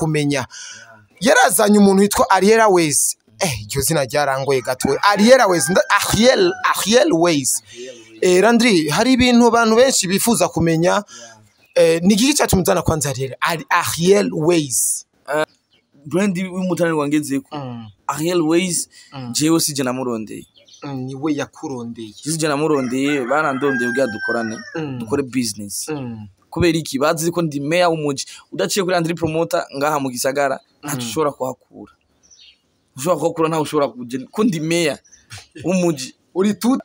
kumenya yarazanye umuntu witwa Ariel Ways iryo zina ryarangoye gatowe Ariel Ways Ariel Ways Landry hari ibintu abantu benshi bifuza kumenya ni giki cyatumuzana kwanza Ariel Ways brand w'umutani wangezeko Ariel Ways jewe sije namurondeye ni we yakurondeye sije namurondeye barandondeye ubwa dukorane dukore business kubera iki bazi ko ndi mayor w'umuji udaciye kuri Landry promoter ngaha mu gisagara ntashobora kuhakura ushobora kuhakura nta ushobora kugenda ko ndi mayor w'umuji uri tout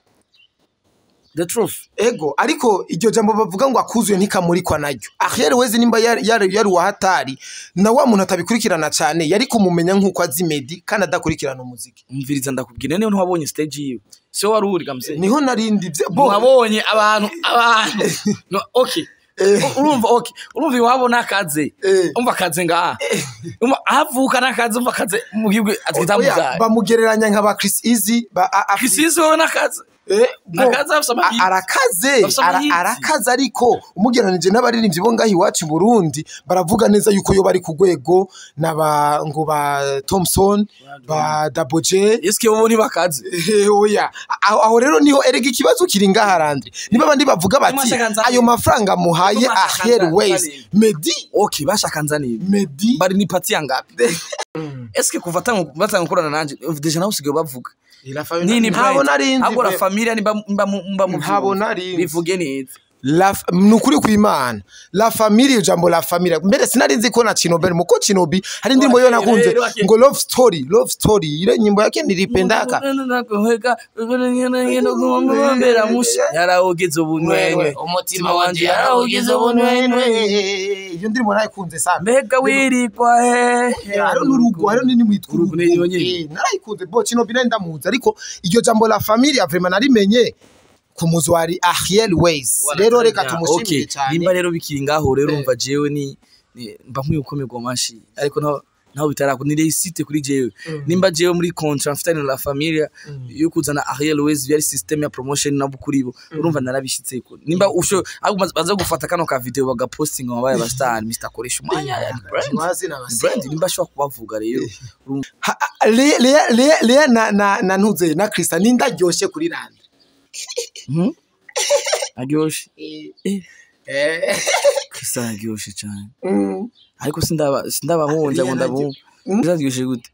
the truth ego ariko iryo jambo bavuga ngo akuzuye ntikamurikwa naryo Ariel Ways nimba yari wahatari na wa muntu atabikurikirana cyane yari kumumenya nkuko azi Medi kandi adakurikirana umuziki umviriza ndakubwira niho wabonye stage yiwe so wari uri gamse niho narindi wabonye abantu no okay urumva wabona akaze umva akaze ngaha avuka nakaze umva akaze mu gihugu atwitamuza bamugereranya nka ba Chris Easy Chris Easy wabona akaze arakaza ariko umugeranije n'abaririmbyi bo ngahi wacu Burundi baravuga neza yuko yo bari ku rwego ngo ba Thompson ba Double J eske bo ni bakaze oya aho rero niho erega ikibazo kiri ngaha Landry niba bandi bavuga bati ayo mafaranga muhaye Ariel Ways Medi okay bashakanza ni Medi bari ni pati yangapi eske kuvatanga gukorana nanje deja nawe usigaye bavuga nini agora familia mba bivuge neza nukuri kw'Imana la famille jambo la famille mbere sinarinzi ko na Chinobi muko Chinobi hari ndimo yo nakunze ngo love story ile nyimbo yake nilipendaka yaraogeze ubunwenwe umutima wanje yaraogeze ubunwenwe iyo ndimo nayikunze sana mbega wirikwa haro nurugo haro nini mwitwa narayikunze bo Chinobi ndamuzi ariko iryo jambo la famille vraiment narimenye kumuzwari Ariel Ways rero reka tumushimire cyane nimba rero bikiri ngaho rero umva jewe ni mba nk'ukomerwa mashi ariko naho bitarako ni réussite kuri jewe nimba jewe muri contrat mfitanye na la famille yo kuzana Ariel Ways yari system ya promotion nabukuribo urumva narabishitseko nimba usho baza gufata kano ka video baga posting wabaye ba star Mr Koreshumwanya brand nimba shwa kubavuga rero le na ntuze na Krista nindaryoshe kuri Landry agyoshe Krista agyoshe cyane ariko sindabahonja ngo ndabumva agyoshe gute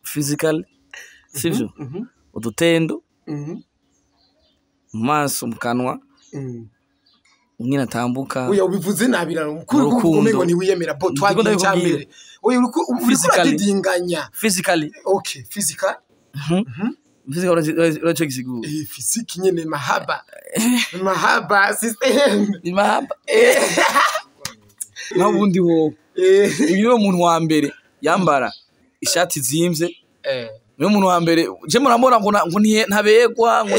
physical sivyo udutendo maso mukanwa unyina tambuka oya ubivuze nabirana mukuru kumengo ni wiyemera bo twagiye cyambere oya urukuradinganya physically okay physical Uracho kisigu fisiki nyene mahaba system ni mahaba nabundi ho uyu muntu wa mbere yambara ishati zimvye niyo muntu wa mbere je murambora ngo ntabegwa ngo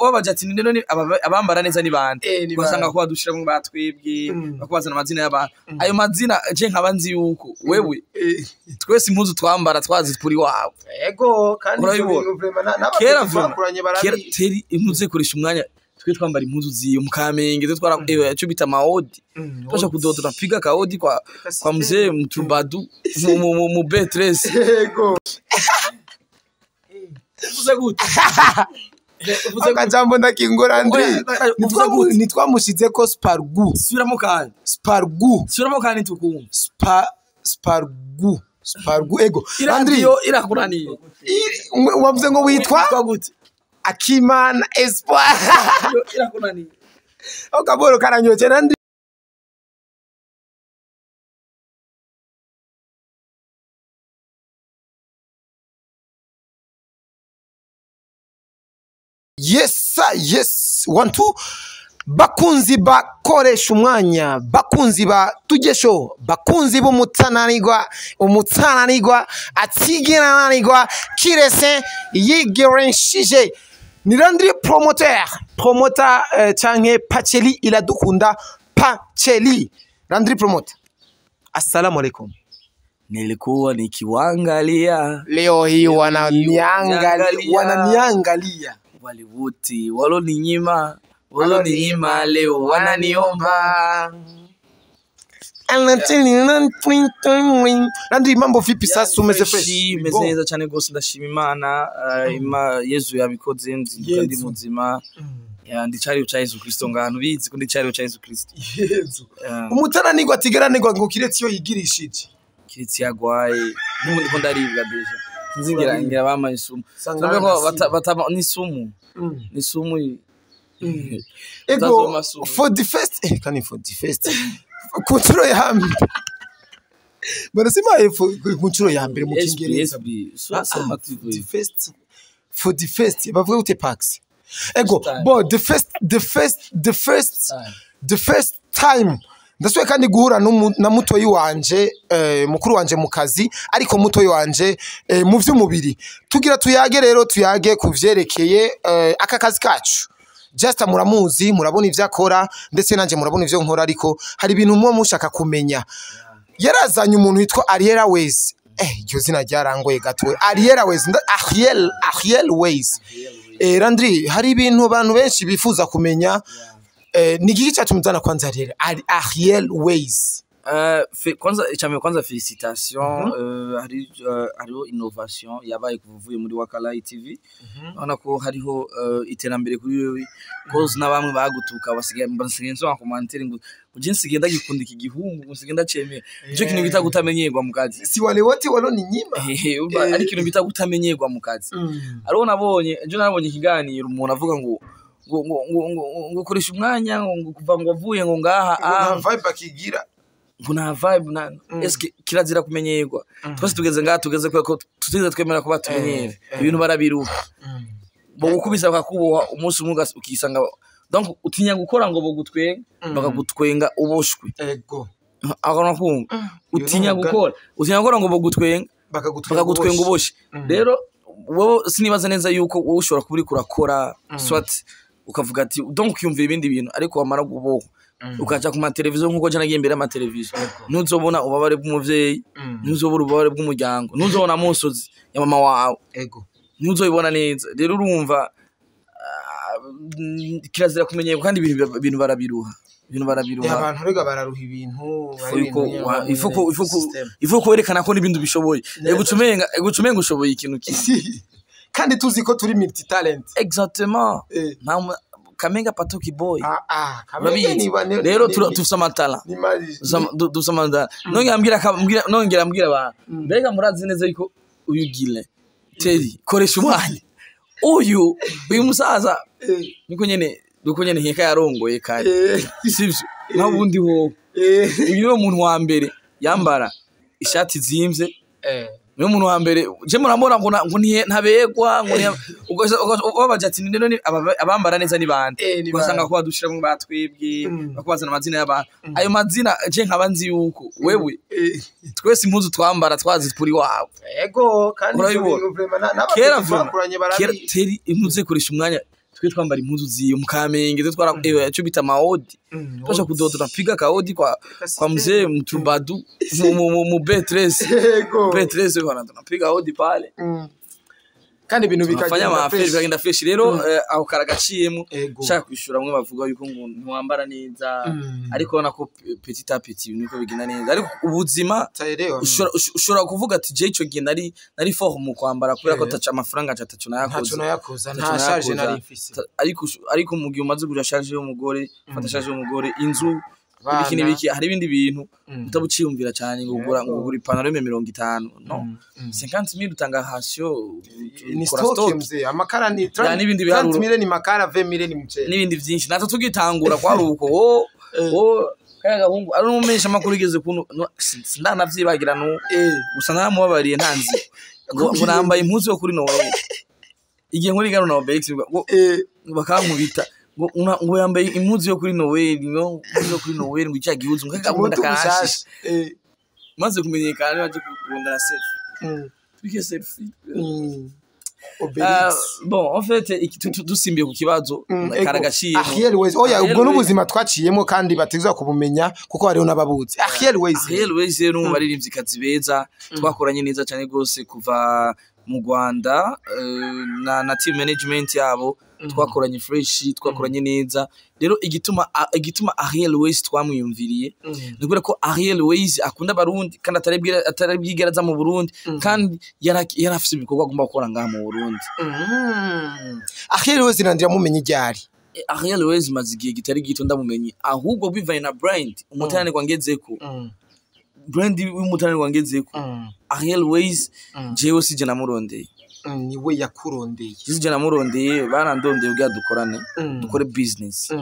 babajati none abambara neza ni bande ugasanga ko badushira mu batwebwe bakubazana amazina y'abantu ayo mazina je nkabanzi yuko wewe twese impuzu twambara twazi turi wawe yego kandi ibintu vraiment n'abakuranye barari teri impuzu koresha umwanya twe twambara impuzu ziyo mu Kamenge twara cyo bita maodi tosha kudodo napiga kaodi kwa mzee mtubadu mu B3 yego uvuze gute akajambo ndakingora Landry nitwamushize ko spargu subiramo kandi tukumva spargu ego Landry irakuraniye wavuze ngo witwa gute Akimana Espoir irakuraniye okaboro karanyoce Landry yes 1-2 bakunzi ba koreshumwanya bakunzi ba tugesho bakunzi b'umutsananirwa atigirananirwa kirese yigerenshije ni Landry promoter canke Pacheli iladukunda Pacheli Landry promoter assalamu alaikum nilikuwa nikiwaangalia leo hii wananiangalia wale wote waloninyima leo wananiomba Landry, mambo vipi sasa? Umeze fresh? Meze neza cyane gose, ndashima Imana. Yesu yabikoze, ndi muzima. Ndicari uca Yesu Kristo, ngano bizi ko ndicari uca Yesu Kristo. Yesu. Umutananirwa atigeranirwa ngo kiretse yo yigirishije. Kiretse yagwaye. N'ubundi ko ndaribwa deja. Ngira bama isumu. Ntabwo bataba ni sumu. Ni sumu. Ego for the first kuchuro ya mbere barasema kuchuro ya mbere mu Kingereza for the first bavuga ute pax ego but the first time ndaswe kandi guhura na mutoyi wanje mukuru wanje mu kazi ariko mutoyi wanje mu vy'umubiri tugira tuyage rero tuyage kuvyerekeye aka kazi kacu. Just muramuzi, murabona ivyo akora ndetse nanje murabona ivyo nkora, ariko hari ibintu mwo mushaka kumenya. Yarazanye umuntu witwa Ahaye. Iryo zina ryarangoye gatowe. Ahaye. Landry, hari ibintu abantu benshi bifuza kumenya. Ni giki cyatumuzana kwanza Ahaye. Kwanza félicitations, hariho innovation yabaye kuvuye muri WAKA LIGHT TV. Ona ko hariho iterambere kuri wewe, cause na bamwe bagutuka basigaye nso bakomantere ngo ugenda gikunda iki gihungu usigenda cemera ico kintu bita gutamenyerwa mu kazi. Si wale wote waloni nyima ari kintu bita gutamenyerwa mu kazi. Ariho nabonye ikiganiro umuntu avuga ngo koresha umwanya ngo kuva ngo avuye ngo ngaha vibe akigira kuna vibe na eske kirazira kumenyerwa. Twese tugeze ko tuziza twemera ko batumenyere ibintu barabiruka bo gukubisa bakakuboha umunsi umwe ukisanga, donc utinya gukora ngo bogutwenga bakagutwenga uboshwe. Ego aho nakumva utinya gukora ngo bogutwenga bakagutwenga uboshwe. Rero wowe sinibaza neza yuko wowe ushobora kuburi kurakora swat ukavuga ati donc yumvira ibindi bintu, ariko wamara guboha ukaja ku mateleviziyo nkuko je nagiye imbere y'amateleviziyo ntuzobona ubabare bw'umuvyeyi, ntuzobona ubabare bw'umuryango, ntuzobona musozi ya mama wawe. Ego ntuzobibona neza. Rero urumva kirazira kumenyerwa kandi ibintu barabiruha. Abantu rega bararuha ibintu ifuko kwerekana ko n'ibintu bishoboye. Egucumenga ushoboye ikintu kisi kandi tuzi ko turi multi talent. Exactement. Kamenga patoki boy. Rero tufisa matala. Dufisa matala. Nongera mbwira abantu. Mbega murazi neza yuko uyu Gile Teri koreshumwanya. Uyu musaza niko nyene heka yarongoye kare. Sivyo. Nabundi ho. Uyu muntu wa mbere yambara ishati zimvye. Niyo muntu wa mbere je murambona ngo ntabegwa ngo babaje ati none abambara neza ni bande basanga ko badushira mu batwebwe bakubazana amazina y'abantu. Ayo mazina je nkabanzi yuko wewe twese impuzu twambara twazi kuri wawe. Ego kandi ibintu vraiment n'abakuranye barabi Teri impuzu koresha umwanya twe twambara impuzu ziyo mu Kamenge twara cyo bita maodi tosha kudodora piga kaodi kwa mzee mtubadu mu B13 bana tunapiga odi pale kandi ibintu bikagenda fresh. Rero aho karagaciyemo shaka kwishura mwe bavuga yuko ngo ntiwambara neza, ariko nako petit à petit niko bigina neza. Ariko ubuzima ushobora kuvuga ati je ico gihe nari fort mu kwambara kubera ko taca amafaranga atacu nayakoza nta charge nari mfise. Ariko mu gihe umaze kuja charge y'umugore fata charge y'umugore inzu biki hari ibindi bintu utabuciyumvira cyane ngo ugura ipantaro y'50 no 50,000 utanga hasyo ni stock mzee amakara ni 30,000 ni makara 20,000 ni mchere n'ibindi byinshi natwe tugitangura kwari uko kaya gahungu ari umesha makuru igeze kuno sindanavyibagira no gusa namubabariye ntanzi ngo nambaye impuzu yo kuri Noel igihe nkuri gano na Obex bakankubita ngo yambaye impuzu yo kuri Noel ngo icyagihuzu ngakabunda kashi maze kumenyekana baje kurondera selfie twike selfie. Bon en fait dusimbiye ku kibazo karagaciye oya ubwo n'ubuzima twaciyemo kandi bategezwa kubumenya kuko hariho n'ababuzi. Ahaye rero baririmbyi kazi beza twakoranye neza cyane gose kuva mu Rwanda na team management yabo twakoranye fresh twakoranye neza rero igituma Ahaye Ways twamwiyumviriye nigure ko Ahaye Ways akunda Barundi kandi atarabwigeraza mu Burundi kandi yarafise ibikorwa agomba gukora ngaha mu Burundi Ahaye Ways nandira mumenye ryari Ahaye Ways maze igihe gitari gito ndamumenye ahubwo bivaye na brand umutanane kwangezeko brand y'umutanane kwangezeko Ahaye Ways jewe sije namurondeye niwe yakurondeye sije namurondeye barandondeye ubwa dukorane dukore business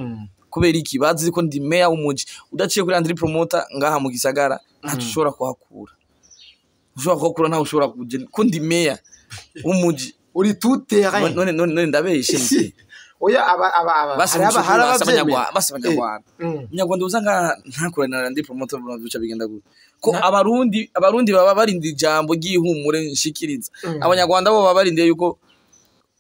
kubera iki bazi ko ndi mayor w'umuji udaciye kuri Landry promoter ngaha mu gisagara ntashobora kuhakura nta ushobora kugenda ko ndi mayor w'umuji uri tout terrain none ndabeshe oya abanyarwanda Nyarwanda uzanga ntakorana na Landry promoter bica bigenda gute ko abarundi baba barindi ijambo ryihumure nshikiriza abanyarwanda bo baba barindiye yuko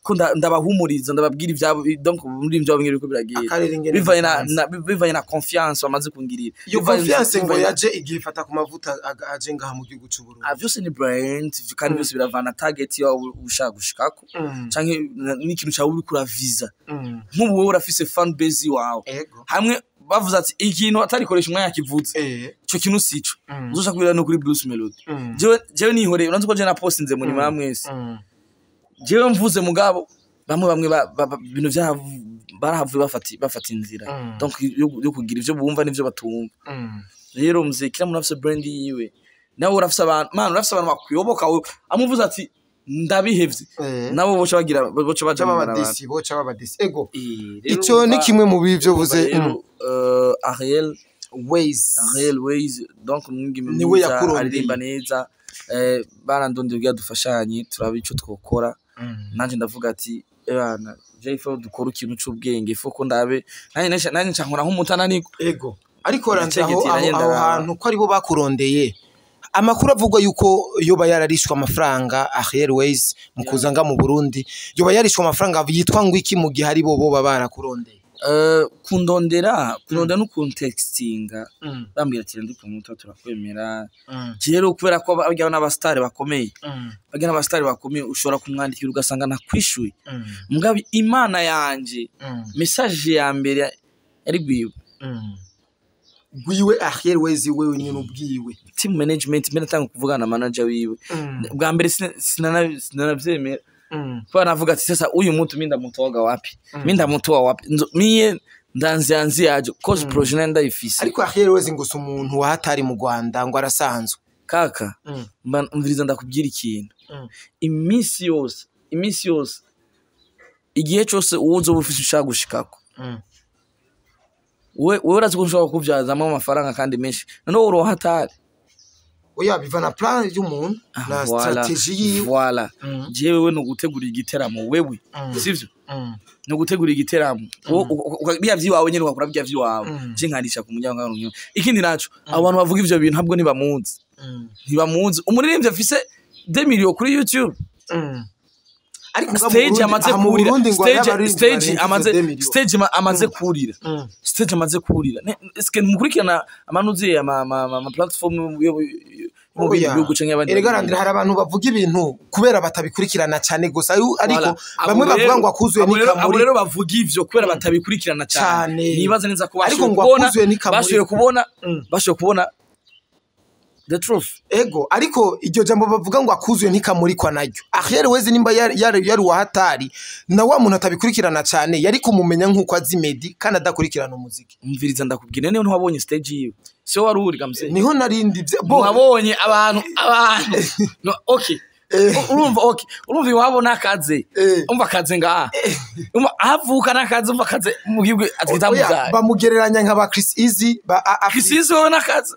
ko ndabahumuriza ndababwira ivyabo donc muri ivyo bamwe biko biragiye bivaye na confiance bamaze kungirira iyo confiance ngo yaje igifata ku mavuta aje ngaha mu gihugu cy'u Burundi Vyose ni brand kandi byose biravana target yo ushaka gushikako canke n'ikintu cyawe uri kura visa nk'ubu wowe urafise fan base wawe hamwe bavuze ati ikintu atari koresha umwanya kivuze cyo kintu sico uzoshaka kubira no kuri Blues Melody jewe nihore uranze ko je na postinze mu nyuma mwese jewe mvuze mugabo bamwe bintu vya barahavuye bafata inzira donc yo kugira ivyo bumva n'ivyo batumva rero muzekira munafise brand yiwe nawe urafise abantu bakuyoboka amuvuze ati ndabihevye nabo boca bagira boca baja babadisi ego ico ni kimwe mu bivyo vuze Ahaye Ways donc niwe aririmba neza barandondeye ubwa dufashanye turaba ico twokora nanje ndavuga ati bana jefo dukora ikintu c'ubwenge foko ndabe nanje ncankora nk'umutananiko ego ariko ranze aho hantu ko aribo bakurondeye amakuru avugwa yuko yoba yararishwa amafaranga Ahaye Ways mu kuzanga mu Burundi yoba yarishwa amafaranga yitwa ngo iki mu gihe ari bo baba barakurondeye kundondera no contextinga bambira ati ndi promoter turakwemera rero kubera ko abajya n'abastar bakomeye ushobora kumwandikira ugasanga nakwishuye mugabe imana yanje message ya mbere ari gwiwe Ahaye Ways wewe nyine ubwiwe team management mbere natanga kuvugana na manager wiwe bwa mbere sinanavyemera kwa navuga ati sasa uyu muntu minda mutoga wapi minda mutoa wapi miye ndanzi yaje cause projet ndayifise ariko Ahaye Ways ngo umuntu wahatari mu Rwanda ngo arasanzwe kaka mviriza ndakubwira ikintu imisi yose igihe cyose uzo bufise ushaka gushikako we urazi ko ushaka kuvyazamo amafaranga kandi menshi none uro hatari oya bivana plan y'umuntu na strategy yiwe voilà jewe we no gutegura igiteramo wewe sivyo no gutegura igiteramo biya vyiwawe nyene ukakora biya vyiwawe je nkarisha ku muryango ngano ikindi naco abantu bavuga ivyo bintu ntabwo ntibamunzi umuririmbyi afise 2 million kuri YouTube ariko stage amaze kurira eske mukurikirana amanuze ama platform erega Landry hari abantu bavuga ibintu kubera batabikurikirana cyane gusa ariko bamwe bavuga ngo akuzuye nikamuri abo rero bavuga ivyo kubera batabikurikirana cyane nibaza neza ko bashoboye kubona the truth ego ariko iryo jambo bavuga ngo akuzuye ntikamurikwa naryo Ahaye Ways nimba yari wahatari na wa muntu atabikurikirana cyane yari kumumenya nkuko azimedi kandi adakurikirana umuziki umviriza ndakubwira niyo ntiwabonye stage yiwe so wari uri gamse niho narindi wabonye abantu no okay urumva wabona akaze umva akaze ngaha avuka nakaze umva akaze mu gihugu atwitamuza bamugereranya nk'aba Chris Easy Chris Easy wona akaze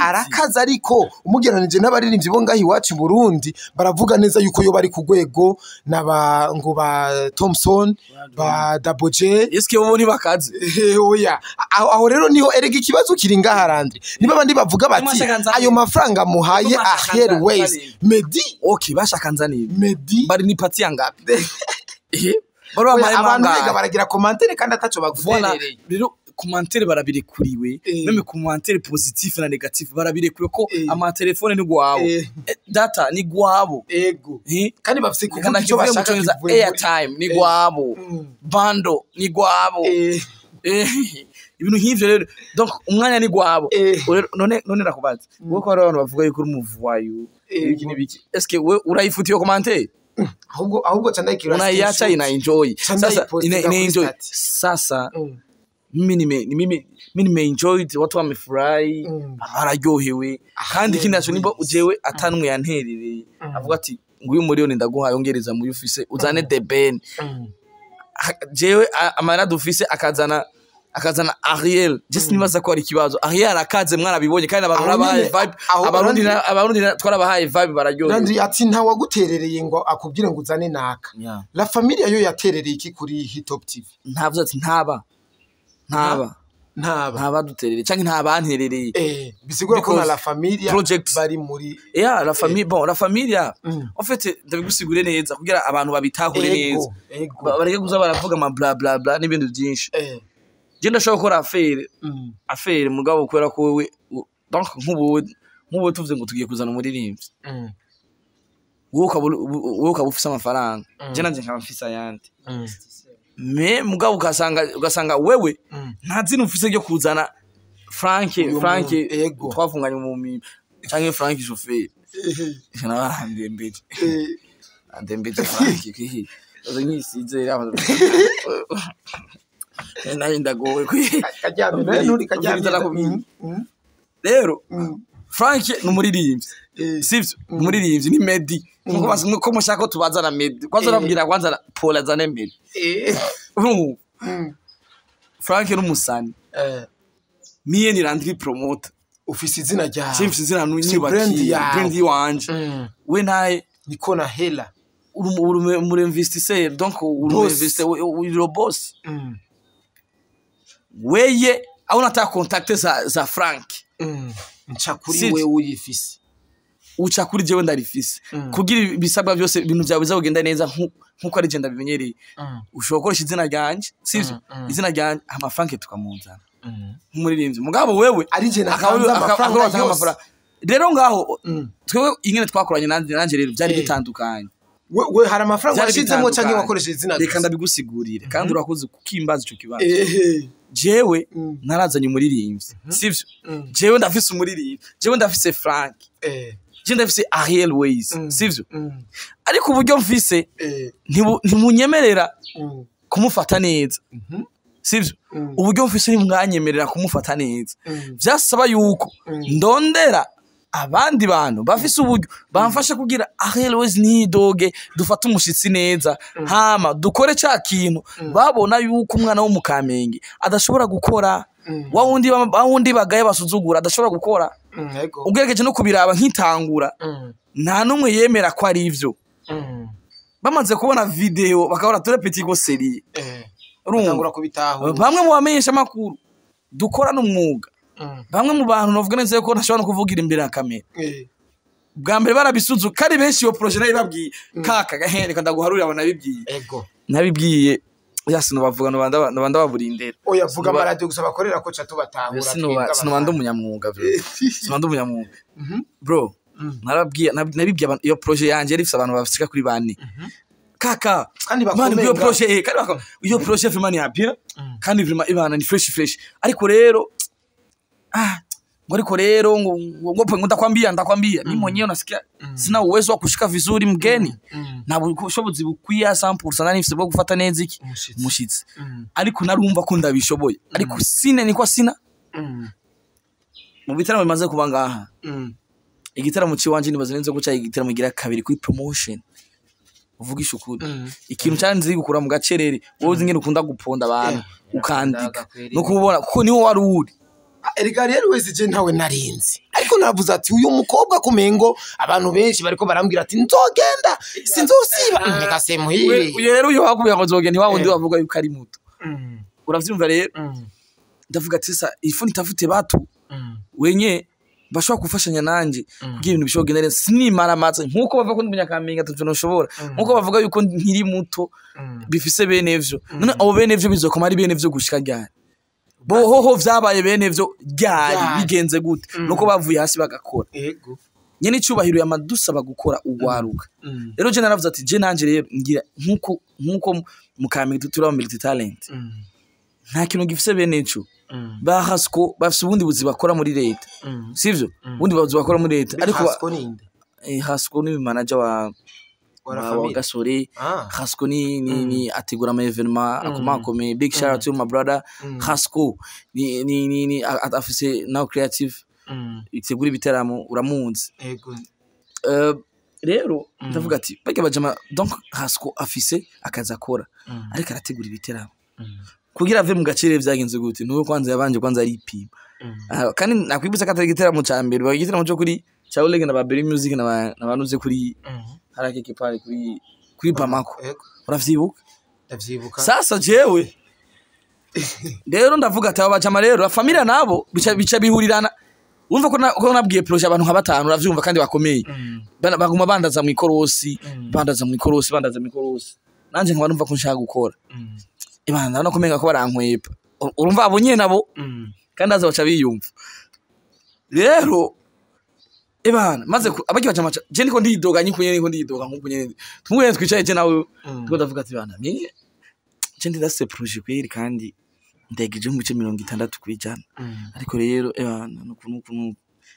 arakaza ariko umugeranije n'abaririmbyi bo ngahi wacu i Burundi baravuga neza yuko yo bari ku rwego naba ngo ba Thompson ba Double J eske bo ni bakaze oya aho rero niho erega ikibazo kiri ngaha Landry niba bandi bavuga bati ayo mafaranga muhaye Ahaye Ways Medi okay bashakanzani Medi bari ni pati yangapi abantu baragira commentaire kandi ataco baguterereye rero commentaire barabirekuriwe meme commentaire positif na negatif barabirekuriwe ko ama telefone ni gwawe data ni gwabo ego kandi bafise kuvuga icyo bashaka airtime ni gwabo bando ni gwabo ibintu nk'ivyo rero donc umwanya ni gwabo none nakubaza wowe ko abantu bavuga yuko uri umuvuwayo iki nibiki est-ce que we urayifutiye commentaire ahubwo candakira unayacha ina enjoy sasa ina enjoy sasa mimi enjoyed watu wamefurahi bararyohewe kandi ikindi naco nibo ujewe atanwe yanterereye avuga ati nguyu miliyoni ndaguhaye ongereza mu ufise uzane the ben jewe amara dufise akazana Ariel just nibaza ko ari kibazo Ariel arakaze mwarabibonye kandi abantu nabahaye vibe abarundi twarabahaye vibe bararyohewe Landry ati nta waguterereye ngo akubwire ngo uzane naka la familia yo yaterereye iki kuri Hitop TV ntavuze ati ntaba duterereye canke ntabanterereye bisigura ko na la familia bari muri la famille bon la familia en fait ndabigusigure neza kugira abantu babitahure neza bareke kuza baravuga ama bla bla bla n'ibintu byinshi je ndashaka gukora affaire mugabo kwera ko wewe donc nk'ubu tuvuze ngo tugiye kuzana umuririmbyi wowe ukabufisa amafaranga je nanje nkaba mfisa yandi me mugabo ugasanga wewe nta zina ufise ryo kuzana Frank twafunganye mu mimi canke Frank chauffeur na andembeje Frank kihi azanyisize abantu nari ndagowe kajyambe nuri kajyambe rero Frank numuririmbyi sivyo umuririmbyi ni Medi nko mushaka ko tubazana Medi kwazo rabwira kwanza Paul azane Medi Frank n'umusani miye ni Landry promoter ofisi zina rya chimfisi zina nyubaki brand yanje we naye niko na hela uri investisseur donc uri investisseur uri boss weye au nataka contacter za Frank nchakuri we uyifisi ucakuri jewe ndarifise kugira bisabwa byose ibintu byawe bizagenda neza nkuko ari genda bimenyereye ushobora gukoresha izina ryanje sivyo izina ryanje ama Frank tukamunzana nk'umuririmbyi mugabo wewe ari je amafaranga rero ngaho twewe ingene twakoranye nanje rero byari bitandukanye we hari amafaranga washizemo canke wakoresheje izina reka ndabigusigurire kandi urakoze kukimbaza ico kibazo jewe narazanye umuririmbyi sivyo jewe ndafise umuririmbyi jewe ndafise Frank je ndafise Ariel Ways sivyo ariko uburyo mfise ntimunyemerera kumufata neza sivyo uburyo mfise nimwanyemerera kumufata neza byasaba yuko ndondera abandi bantu bafise uburyo bamfasha kugira Ariel Ways nidoge dufata umushitsi neza hama dukore ca kintu babona yuko umwana wo mukamenge adashobora gukora wawundi bagaye basuzugura adashobora gukora ugeregeje no kubiraba nkitangura nta numwe yemera ko ari ivyo bamaze kubona video bakabona tore petit go série urungura kubitaho bamwe mu bamenyesha makuru dukora n'umwuga bamwe mu bantu novuga neza ko ntashobora no kuvugira imbere ya kamera bwa mbere barabisuzu kari benshi yo projet nayo babwiye kaka gahereka ndaguharurira abana bibwiye nabibwiye yasino bavuga no banda baburindera oya vuga amaradio gusa bakorera ko cha tubatangura sino banda umunyamwuga bro sino banda umunyamwuga bro nabibwiye iyo projet yanje yarifise abantu bafika kuri bane kaka kandi iyo projet kandi iyo projet vraiment ya bien kandi vraiment ibana ni fresh ariko rero ngo ndakwambia mimi mwenyewe nasikia sina uwezo wa kushika vizuri mgeni na ubushobozi bukwiya 100% nifise bwo gufata neza iki mushitsi ariko narumva ko ndabishoboye ariko sina mu bitaramo bimaze kuba ngaha igitaramo ciwanje nibaze nenze guca igitaramo gira kabiri kuri promotion uvugisha ukuri ikintu cyane nzi gukura mu gacerere wowe ngene ukunda guponda abantu ukandika no kubona kuko niho wari uri Erega rero wese je ntawe narinzi ariko navuze ati uyu mukobwa kumengo abantu benshi bariko barambwira ati nzogenda sinzosiba ntigasemuhiye uyu rero uyu wakubwira ngo nzogenda wa wundi wavuga yuko ari muto uravyumva rero ndavuga ati sa ifuni tafute batu wenye bashobora gufashanya nanje kugira ibintu bishobora neza sinimara amaze nkuko bavuga ko ndumunyakamenga tunoshobora nkuko bavuga yuko nkiri muto bifise benevyo none abo benevyo bizokoma ari benevyo gushika ryari bohoho vyabaye bene vyo ryari bigenze gute nuko bavuye hasi bagakora yego nyene icubahiro yamadusaba gukora ugwaruka rero je naravuze ati je nanje rero ngira nkuko mukamira turaba multi talent nta kintu gifise bene ico bahasko bafise ubundi buzi bakora muri leta sivyo ubundi buzi bakora muri leta ariko hasko ni manager wa Gasore hasko ni ategura ama evenement akomakome big shout out to my brother hasko ni afise now creative itegura ibiteramo uramunzi rero ndavuga ati bake bajama donc hasko afise akaza akora ariko arategura ibiteramo kugira ave mu gacire vyagenze gute nuko kwanza yabanje kwanza ari ipima kandi nakwibutsa katari igiteramo ca mbere bagiteramo cyo kuri Chaulege na Babeli Music na banuze kuri harake kipari kuri Bamako uravyibuka ndavyibuka sasa jewe rero ndavuga ati abajama rero familia nabo bica bihurirana umva ko nabwiye projet abantu nka batanu uravyumva kandi bakomeye baguma bandaza mu ikorosi nanje nkaba numva ko nshaka gukora ibana no kumenga ko barankwepa urumva abo nyene nabo kandi aza baca biyumva rero ibana maze abaki bajama je niko ndidoga nkuko nyene tumwe twicaye je nawe ngo ndavuga ati bana mye je ndase projet kweri kandi ndegeje mu bice 60 kwijana ariko rero ibana nukuntu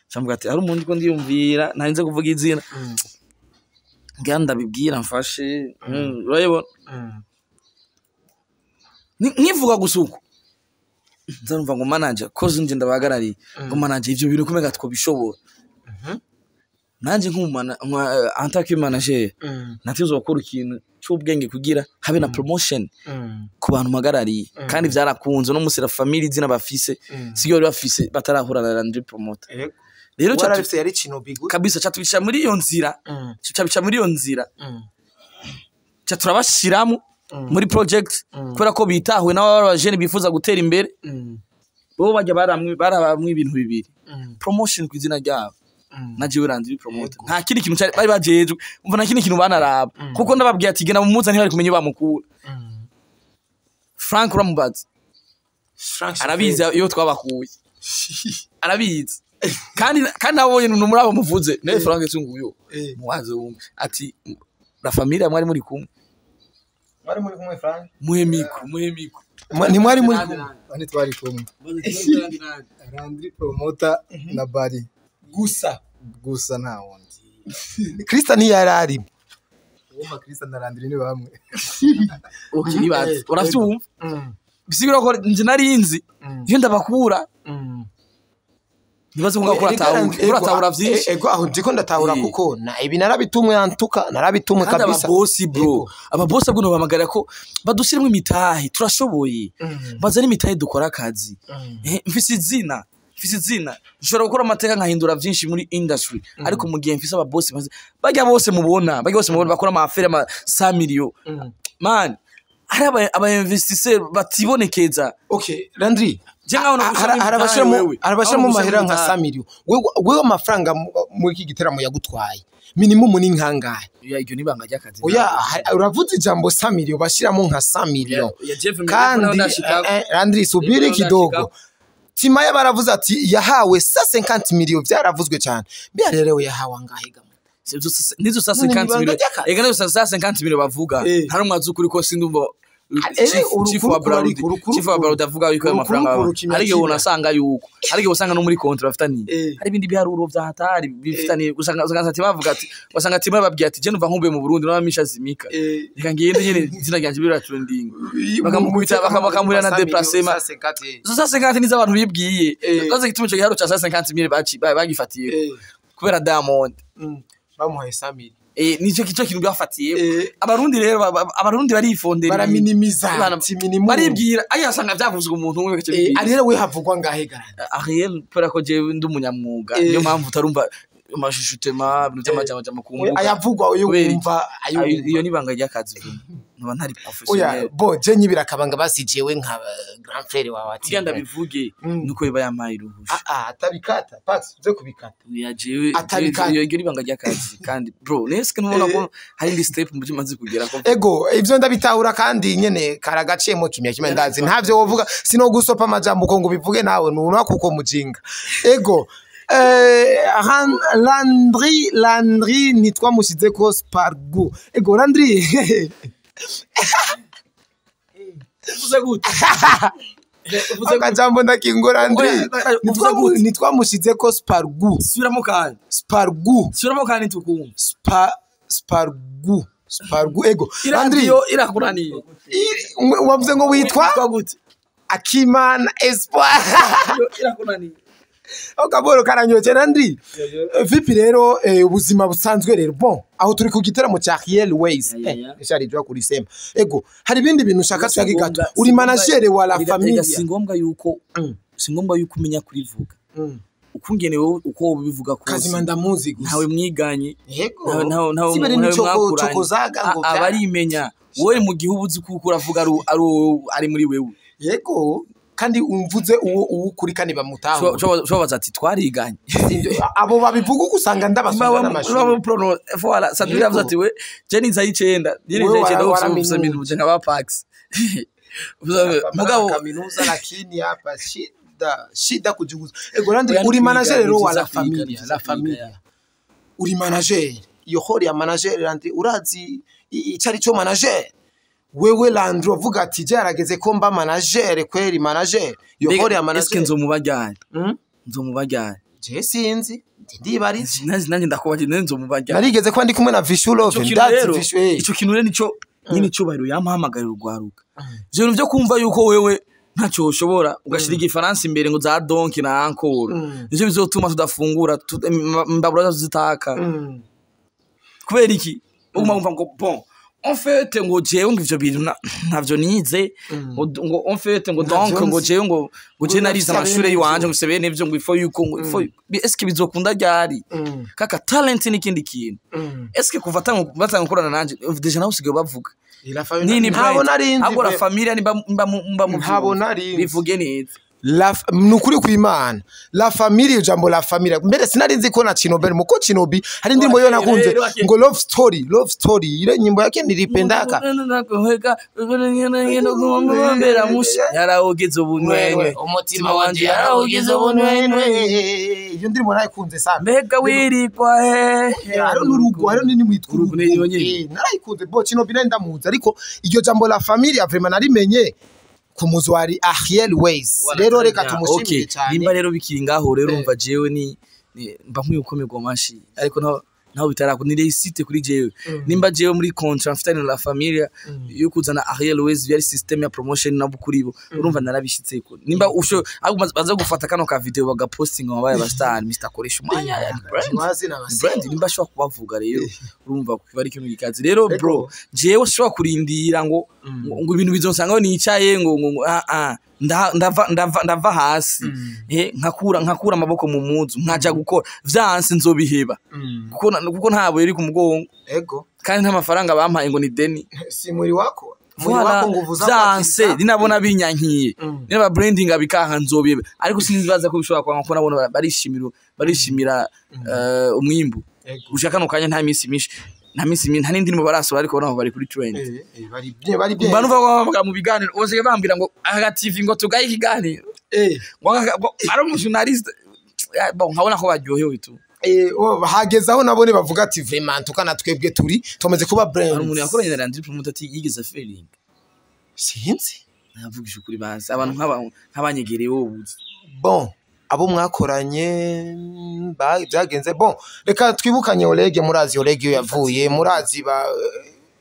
cyamvuga ati ari umuntu ko ndiyumvira narinze kuvuga izina nganda bibwira mfashe urayibona nkivuga gusuko nzarumva ngo manager koze nje ndabagarari ngo manager ivyo bintu kumega twobishobora nanje nk'umana antake manager natizwa gukora ikintu cy'ubwenge kugira habe na promotion ku bantu magarari kandi vyarakunze no musira family zina bafise siyo bafise batarahura na Landry promoter rero cyarafise yari kino bigu kabisa cyatubica muri iyo nzira turabashiramo muri project kubera ko bitahuwe n'abajene bifuza gutera imbere bo bajya baramwe ibintu bibiri promotion kwizina ryabo naje Landry promoter nta kindi kintu bari bajejwe umva nta kindi kintu banaraba kuko ndababwiye ati gena mu muza ntibari kumenye bamukura Frank Ramubazi arabizi iyo twabakuye arabizi kandi nabonye muri abo muvuze ne Frank Tsunguyo muwaze wumva ati la familia mwari muri kumwe Frank muhemiko ni mwari muri kumwe ani twari kumwe Landry promoter na bari gusa nta wundi Krista ni yarari Wumva Krista na Landry ni bamwe okay bazi uravyumva bisigura ko nje narinzi iyo ndabakura nibaze ngo uratahura vyinshi ego aho ndiko ndatahura kuko na ibi narabitumwe yantuka narabitumwe kabisa ababosi bro ababosi bwo bamagara ko badushiremo imitahe turashoboye bazana imitahe dukora akazi mfise izina nshobora gukora amateka nkahindura vyinshi muri industry ariko mu gihe mfise ababosi bajya bose mubona bakora amafere ama 100 million man hari aba investisseur batibonekeza okay Landry arabashiramo mahera nka 100 million wewe amafaranga muri iki giteramo yagutwaye minimum ni nkangahe iryo nibanga ry'akazi oya uravuze ijambo 100 million bashiramo nka 100 million kandi Landry subiri kidogo tima yabaravuze ati yahawe 150 million vyaravuzwe cyane bya rero yahawe angahe gamwe nizo 150 million ega nizo 150 million bavuga hari umwazu kuri ko sindumva chief wa Brad avuga yuko amafaranga ariko unasanga yuko ariko usanga no muri kontra bafitani hari ibindi biharuro vyahatari bifitani usanga ati bavuga ati wasanga ati bababwiye ati je numva nkumbuye mu Burundi n'abamisha zimika reka ngende nyene zina ryanje bira trending bakamukubita bakamurira na déplacement 150 nizo abantu bibwiye kaze gituma cyo giharo cha 150 mille bagifatiye kubera Diamond bamuhaye 100 mille nico kintu byafatiye abarundi rero abarundi barifondera baraminimiza minimum baribwira ayasanga byavuzwe umuntu umwe gace ari rero we havugwa ngahe garana Ahaye pera ko je ndumunyamwuga niyo mpamvu utarumva amashishutema bintu by'amajama kumbuga ayavugwa uyo wumva iyo nibanga ry'akazi nkaba ntari oya professionnel bo je nyibira kabanga basijewe nka grand frère wawe ati kugenda bivuge nuko biba yampaye uruhusha atabikata pax uze kubikata yajewe Atabikata. iyo gira ibanga ry'akazi kandi bro neske nubona ko hari indi step mu bimaze kugera ko ego ivyo ndabitahura kandi nyene karagaciyemo kimya kimwe ndazi ntavyo wovuga sino gusopa amajambo uko ngo bivuge nawe nuna kuko mujinga ego Landry nitwa mushize ko spargu ego Landry uvuze gute akajambo ndakingura Landry nitwa mushize ko spargu subiramo kandi tukumva spargu ego Landry iradiyo irakuraniye wavuze ngo witwa gute Akimana Espoir irakuraniye Okaboro karanyoje Landry vipi rero ubuzima busanzwe rero bon aho turi ku gitaramo cya Ahaye Ways cyari byo kuri sema ego hari ibindi bintu ushaka twagi gato uri manager wa la famille singombwa yuko umenya kurivuga ukungene wowe uko bivuga ko kazima ndamuzi gusa ntawe mwiganye yego ntawe sibere nico chokozaga ngo abarimenya wowe mu gihugu uzi kuko uravuga ari muri wewe yego kandi umvuze uwo kuri kane bamutaho cyo ati twariganye abo babivuga gusanga ndabasubira n'amashuri voilà Sadri yavuze ati we je ninza y'icenda ufuse nkaba Pax mugabo kaminuza lakini hapa shida kujuguza ego Landry uri manager rero wa la familia uri manager iyo hori ya manager Landry urazi icari cyo manager wewe Landry uvuga ati jarageze ko mba manager kweri manager yo hori ya manager eske nzomubajyana je sinzi ndibarize nanjye ndakubaje nzomubajyana narigeze ko ndi kumwe na Vishulove ndazi Vishwe ico kintu rero nico nyine cyubahiro yamuhamagarira urwaruka je byo kumva yuko wewe ntacyo ushobora ugashira igifaransa imbere ngo za donc na encore nivyo bizotuma tudafungura mbabura zitaka kubera iki uguma umva ngo bon en fait ngo jewe ngivyo bintu ntavyo nize ngo en fait ngo donc ngo jewe ngo je narize amashure yiwanje ngo sebene ivyo ngo ifo yuko ngo ifo eske bizokunda ryari kaka talent n'ikindi kintu eske kuva batanga gukorana nanje deja nawe usigaye bavuga nini ntabo narinzi abo la familia mba ntabo narinzi bivuge neza nukuri kw'Imana la famille jambo la famille mbere sinarinzi ko na Chinobi muko Chinobi hari ndimo yo nakunze ngo love story ile nyimbo yake nilipendaka yaraogeze ubunwenwe umutima wanje yaraogeze ubunwenwe iyo ndimo nayikunze sana mbega wirikwa haro nurugo haro nini mwitwa urugo narayikunze bo Chinobi ndamuzi ariko iryo jambo la famille vraiment narimenye kumuzwari Ahaye Ways rero reka tumushimire cyane nimba rero bikiri ngaho rero umva jewe ni mba nk'ukomerwa mashi ariko naho bitarako ni réussite kuri jewe nimba jewe muri contrat mfitanye na familia yo kuzana Ahaye Ways yari system ya promotion na bukuribo urumva narabishitse ko nimba usho baza gufata kano ka video baga posting wabaye ba star Mr Koreshumwanya brand nimba shwa kubavuga rero urumva bari kintu gikazi rero bro jewe shwa kurindira ngo ibintu bizonsanga nicaye ngo ndava hasi nkakura amaboko mu muzu nkaja gukora vyanse nzobiheba kuko ntabo yari ku mugongo ego kandi nta mafaranga bampaye ngo ni deni si muri wako nguvuza vyanse dinabona binyankiye niba branding abikanka nzobiheba ariko sinzibaza ko bishobora kwanga ko nabona barishimira umwimbu ushaka no kanya nta minsi mishi nta nindi ndimo barasoba ariko naho bari kuri trend bari banuva mu biganiro bose bambira ngo Aga TV ngo tugaye ikiganiro ari umujournaliste bon nkabona ko baryohewe tu hagezaho nabone bavuga ati vraiment tukana twebwe turi tumaze kuba brand ari umuntu yakoranye na Landry promoter ati yigeze feeling sinzi navugisha kuri base abantu nk'abanyegereye wobuze bon abo mwakoranye byagenze bon reka twibukanye Olege murazi Olege yavuye murazi ba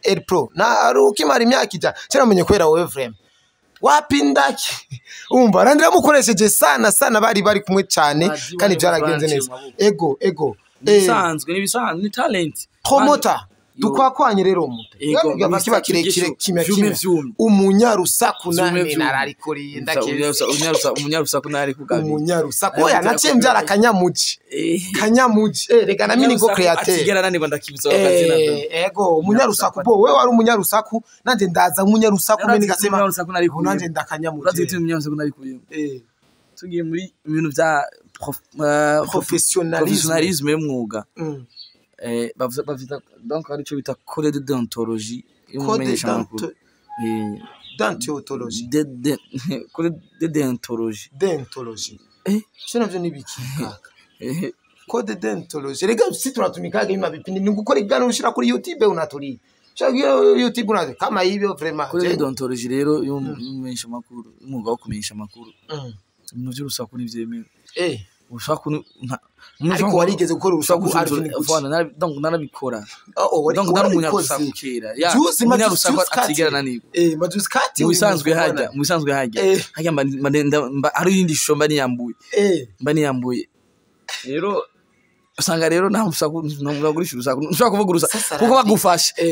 El Pro na arukimara imyaka ija cyaramenye kwera wowe vraiment wapindaki umva Landry mukoresheje sana bari kumwe cyane kandi byaragenze neza ego nisanzwe ni talent promoter dukwakwanye rero muta ngaba kiba kirekire kimya umunyarusaku nane nararikuriye ndakeze umunyarusaku nari kugabi umunyarusaku oya naciye mbyara kanyamuji rega na mini go createur atigera nani bandakibiza wakazina ego umunyarusaku bo wewe wari umunyarusaku nanje ndaza umunyarusaku meni gasema nanje ndakanyamuji urazi umunyarusaku nari kuye tugiye muri ibintu bya professionnalisme y'umwuga bavita donc ari cyo bita code de déontologie y'umumenyesha makuru déontologie code de déontologie cyo navyo nibiki code de déontologie rega si tunatumikaga ima bipindi ni gukora igano ushira kuri YouTube unaturi YouTube unaze kama hivyo vraiment code de déontologie rero y'umumenyesha makuru umwuga wo kumenyesha makuru ibintu by'urusaku n'ivyemewe urusaku ariko warigeze gukora urusaku donc narabikora donc nari umunyarusaku kera umunyarusaku atigera nani majuskati mu bisanzwe hajya hari yindi shusho mba niyambuye rero usanga rero nta musaku ntamugurisha urusaku ushobora kuvuga urusaku kuko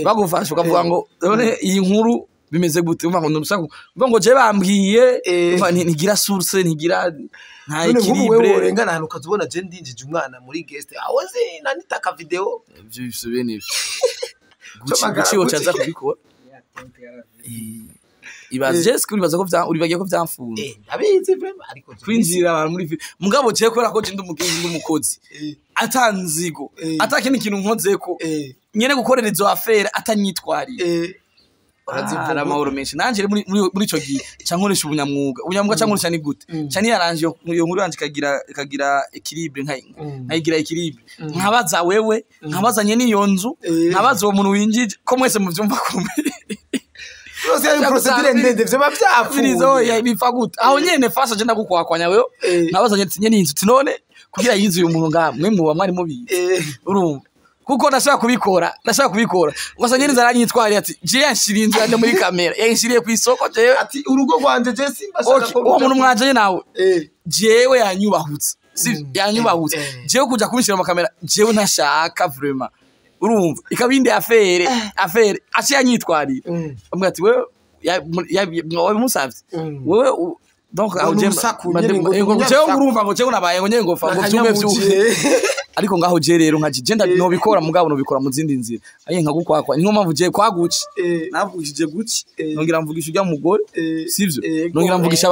bagufashe ukavuga ngo none iyi nkuru bimeze gute umva ngo nurusaku umva ngo je bambwiye ntigira source ntigira nta equilibre wewe urengana hano ukazubona je ndinjije umwana muri guest awoze nanitaka video ibyo bisubene guci wocaza kubikora ibaze skuri baza ko uribagiye ko byamfunze abizi vraiment ariko kwinjira abantu muri mugabo je ko rako ndi umukozi atanzigo atakindi kintu nkozeko nyene gukorera izo affaire atanyitwariye Ara mahoro menshi nanje muri ico gihe cankoresha ubunyamwuga cankoresha ni gute cyane yaranje iyo nkuru yanje kagira equilibre nkayigira equilibre nkabaza wewe nkabazanye niyo nzu nkabaza uwo muntu winjije ko mwese muvyumva kumbe Vyose ari procedure ndende vyo bapfirizo bifa gute aho nyene fasha je ndagukwakwanya wewe nkabazanye tinye n'inzu tinone kugira yinzu uyu muntu ngamwe mwe mwari mubizi urumva kuko ndashaka kubikora ugasanye neza aranyitwariye ati je yanshiriye inzu yanje muri kamera yanshiriye ku isoko je ati urugo rwanje je simba shaka ko uwo muntu mwaje nawe jewe yanyubahutse yanyubahutse jewe kuja kubishira mu kamera jewe ntashaka vraiment urumva ikabindi affaire aci yanyitwariye amwe ati wewe wawe musavye wewe donc aho je urumva ngo jewe nabaye ngo nyengo fa ngo byume ariko ngaho je rero nka genda no bikora mugabo no bikora mu zindi nzira aye nkagukwakwa niyo mpamvu je kwaguci navugishije guci nongira mvugisha ujya mugore sivyo nongira mvugisha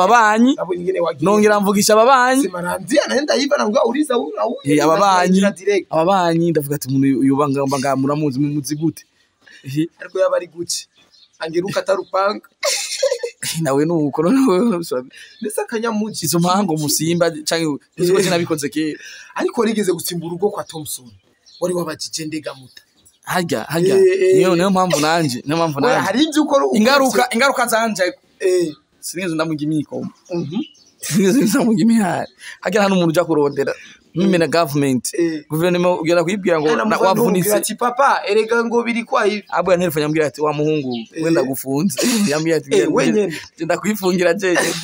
ababanyi simaranzi anaenda yiva na ngo uriza ababanyi ndavuga ati umuntu uyubanga muramuzi muzi gute ariko yabari guci angeruka tarupanga nawe nuko none nesa kanyamuji izo mpango musimba canke niziko nabikoze kera ariko rigeze gutsimba urugo kwa Thompson wari wabajije ndega muta harya niyo mpamvu nanje hari ivyo ukora ingaruka zanje sinigeze ndamugimiko harya hano umuntu uja kurondera mimena government guverinoma ugera kwibwira ngo wavunitse ati papa erega ngo biri kwa hivi abwo ntelefone yambwira ati wa muhungu wenda gufunze yambwira ati wenyene ndakwifungira jeje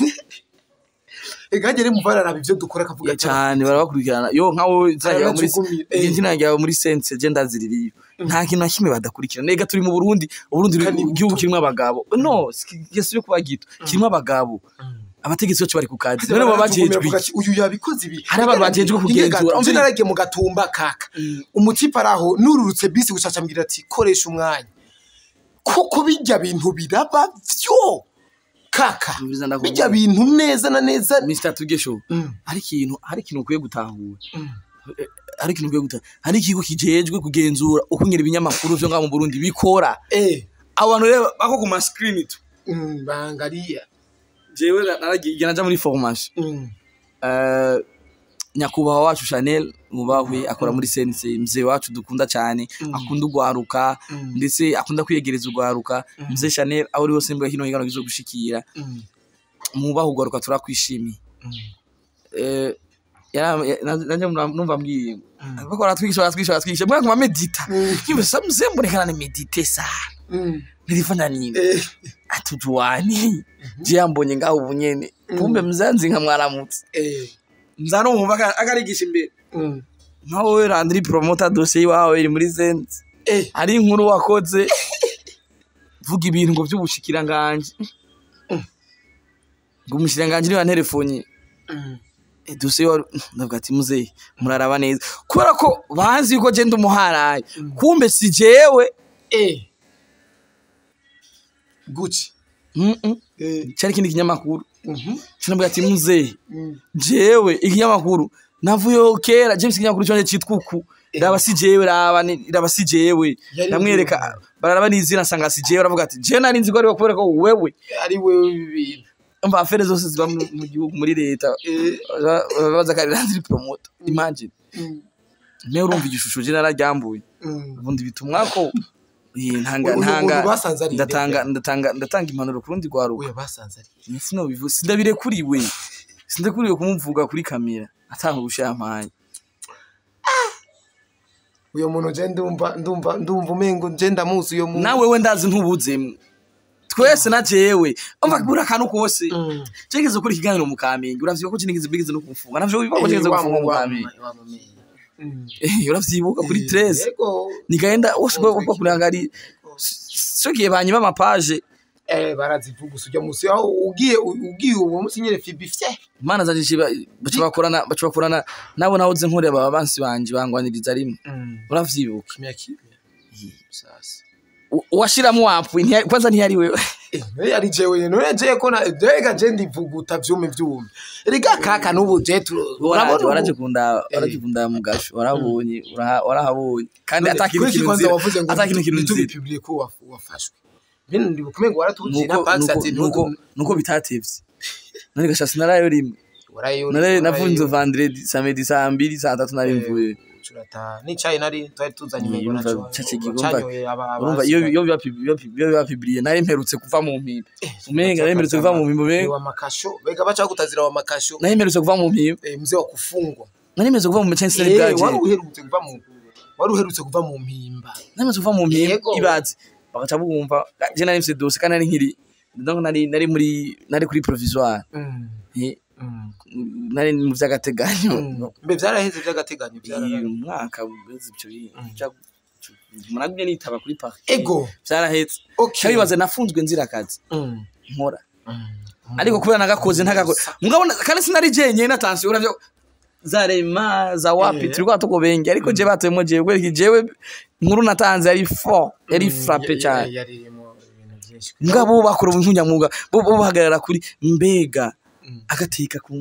egagere muvara rabi byo dukora kavuga cyane barabakurikirana yo nkawo zajya muri ingina njya muri sense je ndaziririyo nta kintu nakimwe badakurikira nega turi mu Burundi igihugu kirimo abagabo no yesu yo kuba gito kirimo abagabo abategetsi cyo bari ku kazi none babajejwe uyu yabikoze ibi hari abantu bajejwe kugenzura umve narage mu gatumba kaka umutipa araho nururutse bisi gucaca mbwira ati koresha umwanya kuko bijya bintu biraba vyo kaka bijya bintu neza na neza Mr. Tugesho hari ikintu ukwiye gutahura hari ikigo kijejwe kugenzura ukunyera ibinyamakuru byo ngaho mu Burundi bikora abantu rero bako ku ma screen tu bangaria jewe naragiye naja muri formation nyakubahwa wacu Chanel mubahwe akora muri sense mzee wacu dukunda cyane akunda ugwaruka ndetse akunda kwiyegereza ugwaruka mzee Chanel aho uri hose mbwa hino higano gizo gushikira mubaho ugwaruka turakwishimiye nanje numva mbwiye bakora twigisha mwa kuma medita kibe samze mbonekana ne medite sana nilifanya nini atujuani je ambonye ngaho ubunyene kumbe mzanzi nka mwaramutse mzano mumva akarigisha imbere nkaho Landry promoter dossier wawe iri muri sense ari inkuru wakoze vuga ibintu ngo by'ubushikiranganje ngo umushikiranganje ni wa telefone duse ndavuga ati muzehe muraraba neza kubera ko bazi yuko je ndumuharaye kumbe si jewe guci cyari kindi kinyamakuru cyanavuga ati muzehe jewe ikinyamakuru navuyo kera James kinyamakuru cyanje cyitwuku raba si jewe raba si jewe namwereka bararaba nizina sanga si jewe aravuga ati je nari nzi ko ari kubera ko wewe ari wewe bibiri umva afere zose ziba mu gihugu muri leta baza kare Landry promoter imagine me urumva igishusho je nararyambuye ubundi bitumwa ko ndatanga impanuro kurundi rwaruka we basanze ari nifino bivuze sindabirekuriwe kumuvuga kuri kamera atanga ubushampanye uyo muntu je ndumva umengo je ndamuzi uyo muntu nawe we ndazi ntubuzemo twese na jewe umva bura kanu kose cegeze kuri kiganiro mu Kamenge uravyibuka ko kinigeze bigeze no kumfunga navyo bivuga ko kinigeze gufunga mu Kamenge uravyibuka kuri 13 nikaenda ushobora kurangari sokiye banyi bama page barazivuga usujya musi aho ugiye uwo musinyere fibifye mana zaje bacabakorana nabo nahoze nkore baba bansi banje bangwaniriza rimwe uravyibuka kimya sasa washiramo wapu kwanza ntiyari wewe yari jewe none je ko na dega je ndivuguta vyume riga kaka nubu je urabona waragikunda mu gasho warabonye warahabonye kandi atakintu kintu public ko wafashwe bino ndibukumengo waratubujira pax ati nuko bitatevye none gashasi narayo rimwe nare navunze vendredi samedi saa 2 saa 3 nari mvuye turata ni chai nari twari tuzanye imego naco urumva iyo bibapibliye nari mperutse kuva mu mpimba umenga nari mperutse kuva mu mpimba wa makasho bega bacha gutazira wa makasho nari mperutse kuva mu mpimba mzee wa kufungwa nari mperutse kuva mu chance nari bwaje wari uherutse kuva mu mpimba nari mperutse kuva mu mpimba ibaze bagaca bumva je nari mfite dose kandi nari nkiri donc nari kuri provisoire nari mu vy'agateganyo mbe vyaraheze vy'agateganyo umwaka bweze byo muragumye nitaba kuri park ego vyaraheze cyabibaze nafunzwe nzira kazi nkora ariko kubera nagakoze ntagakoze mugabona kandi sinari jenye natansiyo uravyo zarema za wapi turiko tukobenge ariko je batemo jewe nkuru natanze yari frappe cyane ngabo bakora ubunyamuga bo bahagarara kuri mbega agateka ku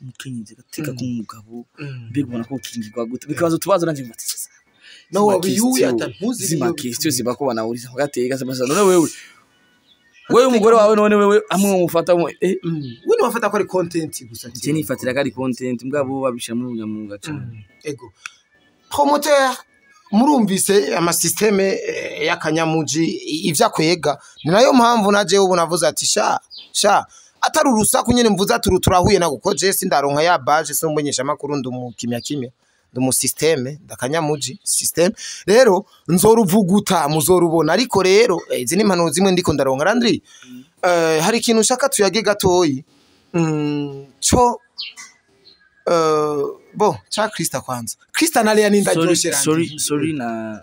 mukenyezi agateka ku mugabo mbega ubona ko kingirwa gute bikabazo tubazo nanje mbatse no wabiyuye atampuzi zima question ziba ko banawuriza agateka se none wewe umugore wawe none wewe amwe mufata wene wafata ko ari content gusa je nifatira ko ari content mbwabo babishira mu bunyamuga cyane ego promoteur murumvise ama systeme y'akanyamuji ivyakwega ni nayo mpamvu naje ubu navuze ati sha atari urusaku nyene mvuze ati turahuye naguko je sindaronka ya badge so mbonyesha makuru ndumukimya ndumu systeme ndakanyamuji system rero nzoruvuguta muzorubona ariko rero izi ni impano zimwe ndiko ndaronka Landry hari ikintu shaka tuyage gatoyi cyo bo cha Krista kwanza Krista nalia ninda joshe sorry na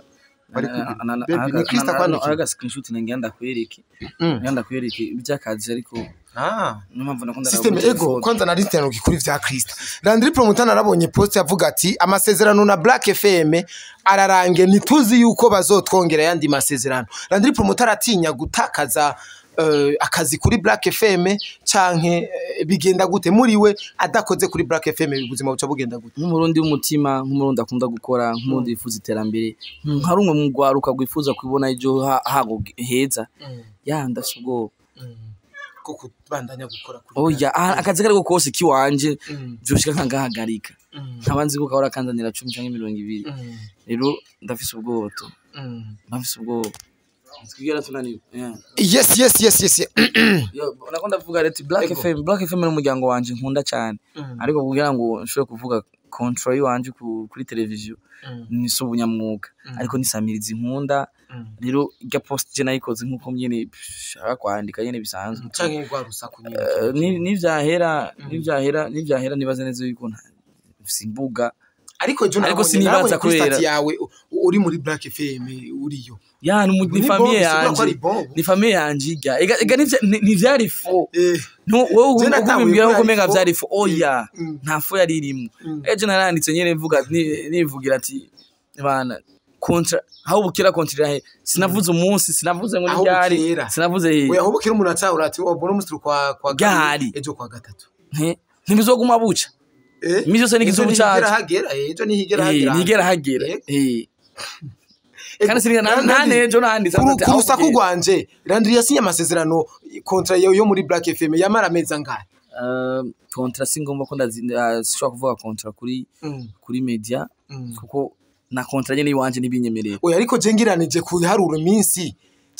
aga screenshot ngenda kwereke ibyakazi ariko numva nakunda system ego kwanza na listen ukikuri vya Krista Landry promoter narabonye post yavuga ati amasezerano na Black FM ararange nituzi yuko bazotwongera yandi masezerano Landry promoter atinya gutakaza akazi kuri Black FM canke bigenda gute muriwe adakoze kuri Black FM ubuzima buca bugenda gute nk'umurundi w'umutima nk'umurundi akunda gukora nk'umurundi yifuza iterambere nkarumwe mu gwaruka gwifuza kwibona ijo hago heza ndasubwo ko kubandanya gukora kuri oya akazi kari kose kiwanje byoshika nkangahagarika nkabanzi ko kahora kanzanira 10 canke 20 rero ndafise ubwoto Twigera tunaniwe. Yes. Nakunda kuvuga reti Black FM n'umuryango wanje nkunda cyane. Ariko kugira ngo nshobore kuvuga control wanje kuri televiziyo ni sobunyamwuga. Ariko nisamiriza nkunda. Rero irya post je nayikoze nkuko nyene shaka kwandika nyene bisanzwe. Canke ngwa rusaku nyene. Nivyahera nibaze neza yuko simbuga ariko sinibaza kwera yawe uri muri Black FM uriyo ya ni famille yanje ni famille yanje iga ega ni vyari fo no wowe ugumimbira ko menga vyari fo oya nta fo yari irimo eje naranditse nyene mvuga nivugira ati bana kontra aho bukira kontra he sinavuze umunsi sinavuze ngo ryari sinavuze he oya aho bukira umuntu atahura ati obona umusitru kwa gari ejo kwa gatatu ntibizoguma buca imizi yose n'igizubu cyacu ejo nihigera hagera kandi singa nta nejo nanditse ku rusaku rwanje Landry yasinye amasezerano kontra yo muri Black FM yamara meza ngahe kontra singomba ko ndashobora kuvuga kontra kuri media kuko na kontra nyene iwanje nibinyemereye oya ariko je ngiranije ku haruro iminsi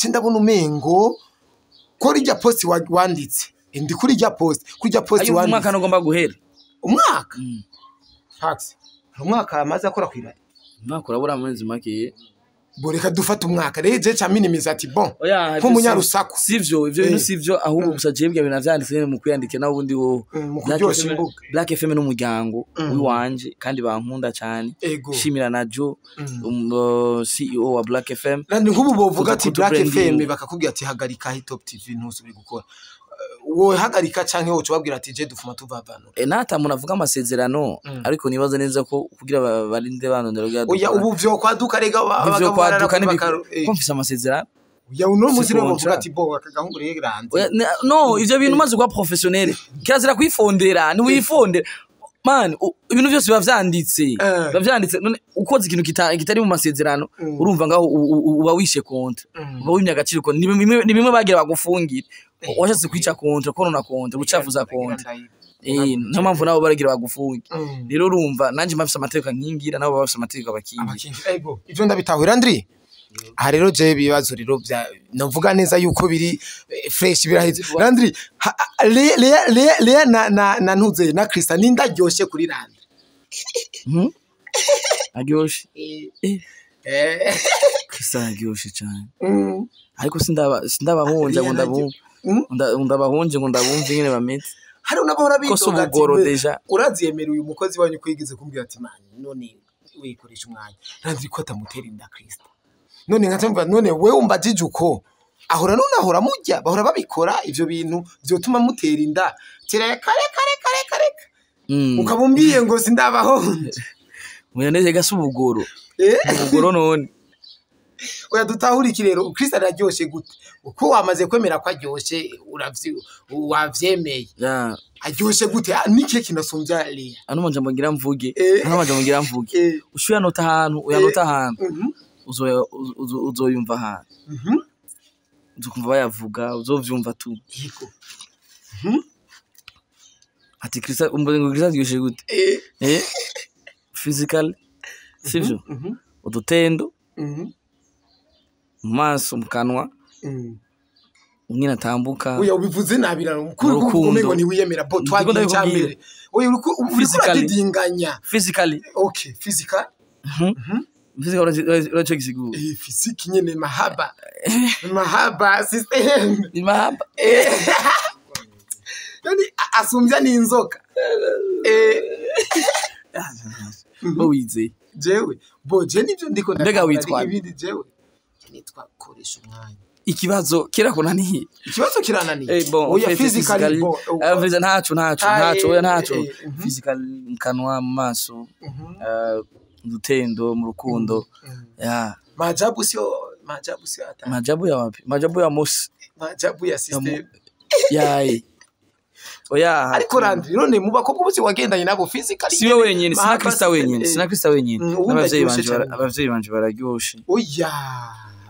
ndabona umengo ko rijya post wanditse ndi kuri rya post wanditse umwaka nogomba guhera umwaka fax umwaka amaze akora kwira umwaka urabura amezi make boreka dufata umwaka reje cha minimiza ati bon ko munyarusaku sivyo ivyo bintu sivyo ahubwo gusa jebwe bintu vyanditse mu kwiyandike nawo ubundi wo mukuryosha imbuga Black FM n'umuryango wiwanje kandi bankunda cyane shimira na Jo CEO wa Black FM kandi nkubu bovuga ati Black FM bakakubwira ati hagarika hi Top TV ntusubire gukora wowe hagarika canke wowe babwira ati je dufuma tuvavano nata munavuga amasezerano ariko nibaza neza ko kugira barinde banondero gya oya ubu vyo kwaduka rega bagabarara ko mfise amasezerano oya uno muzire bavuga ati bo akagahungu regeranze no ivyo bintu maze kwa professionnel kirazira kwifondera ni wifondera man ibintu byose bavyanditse none ukoze ikintu kitari mu masezerano urumva ngaho uba wishe kontra uba wimya agaciro ko ni bimwe bagira bagufungira washatse kwica kontra ko nona kontra gucavuza kontra nta mpamvu nabo baragira bagufunga rero urumva nanje mafise amategeko nkingira nabo bafise amategeko abakingira ego ivyo ndabitahura Landry aha rero je bibazo rero novuga neza yuko biri fresh biraheze Landry le na ntuze na Krista nindaryoshe kuri Landry aryoshe Krista aryoshe cyane ariko sindabahonja ngo ndabahonje ngo ndabumve nyene bameze hari unabora bidoga ati uraziyemera uyu mukozi wanyu kwigize kumbwira ati man none wikoresha umwanya Landry ko atamutera inda Krista none nkatamva none we umbajije uko ahora mujya bahora babikora ivyo bintu byotuma mutera inda tira kare ukabumbiye ngo sindabahonje muyaneze gasubugoro ubugoro none oya dutahura ikirero Krista araryoshe gute uko wamaze kwemera ko aryoshe wavyemeye aryoshe gute nike kinasumbya Lea ano majambo ngira mvuge uyanota ahantu uzoyumva ahantu uzokumva bayavuga uzovyumva tu yego ati Krista Krista aryoshe gute physical sivyo udutendo maso mukanwa nyina tambuka oya ubivuze nabirano mukuru kumengo ni wiyemera bo twagiye cyambere oya urikudinganya physically okay physical uracho kisigu physique nyene mahaba system ni mahaba yani asumbya ni inzoka wize jewe je nivyo ndiko ndega witwa ibindi jewe nitwa koresha umwanya ikibazo kirananiye oya physically ntaco physical mkanwa maso udutendo mu rukundo majabu sio hata majabu ya wapi majabu ya Mosi majabu ya system yae oya ariko Landry none mu bakobwa bose wagendanye nabo physically siwe wenyine sina Krista wenyine abavyeyi banje bararyoshe oya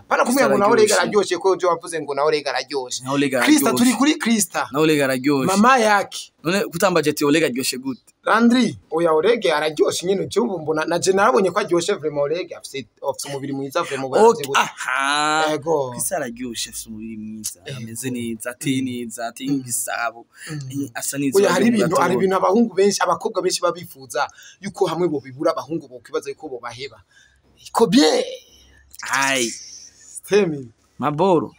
Bana kumenya ngo nawe rega araryoshe ko je wavuze ngo nawe rega araryoshe Krista turi kuri Krista nawe rega araryoshe mama yake none kutambaje ati olega aryoshe gute Landry oya orege araryoshe nyine cyo mbona na je narabonye ko aryoshe vraiment orege afite umubiri mwiza vraiment barazi gute yego Krista araryoshe afite umubiri mwiza ameze neza ati ngisabo asa neza oya hari ibintu abahungu benshi abakobwa benshi babifuza yuko hamwe bo bibura abahungu bo kwibaza yuko bo baheba iko bien ai Temi maboro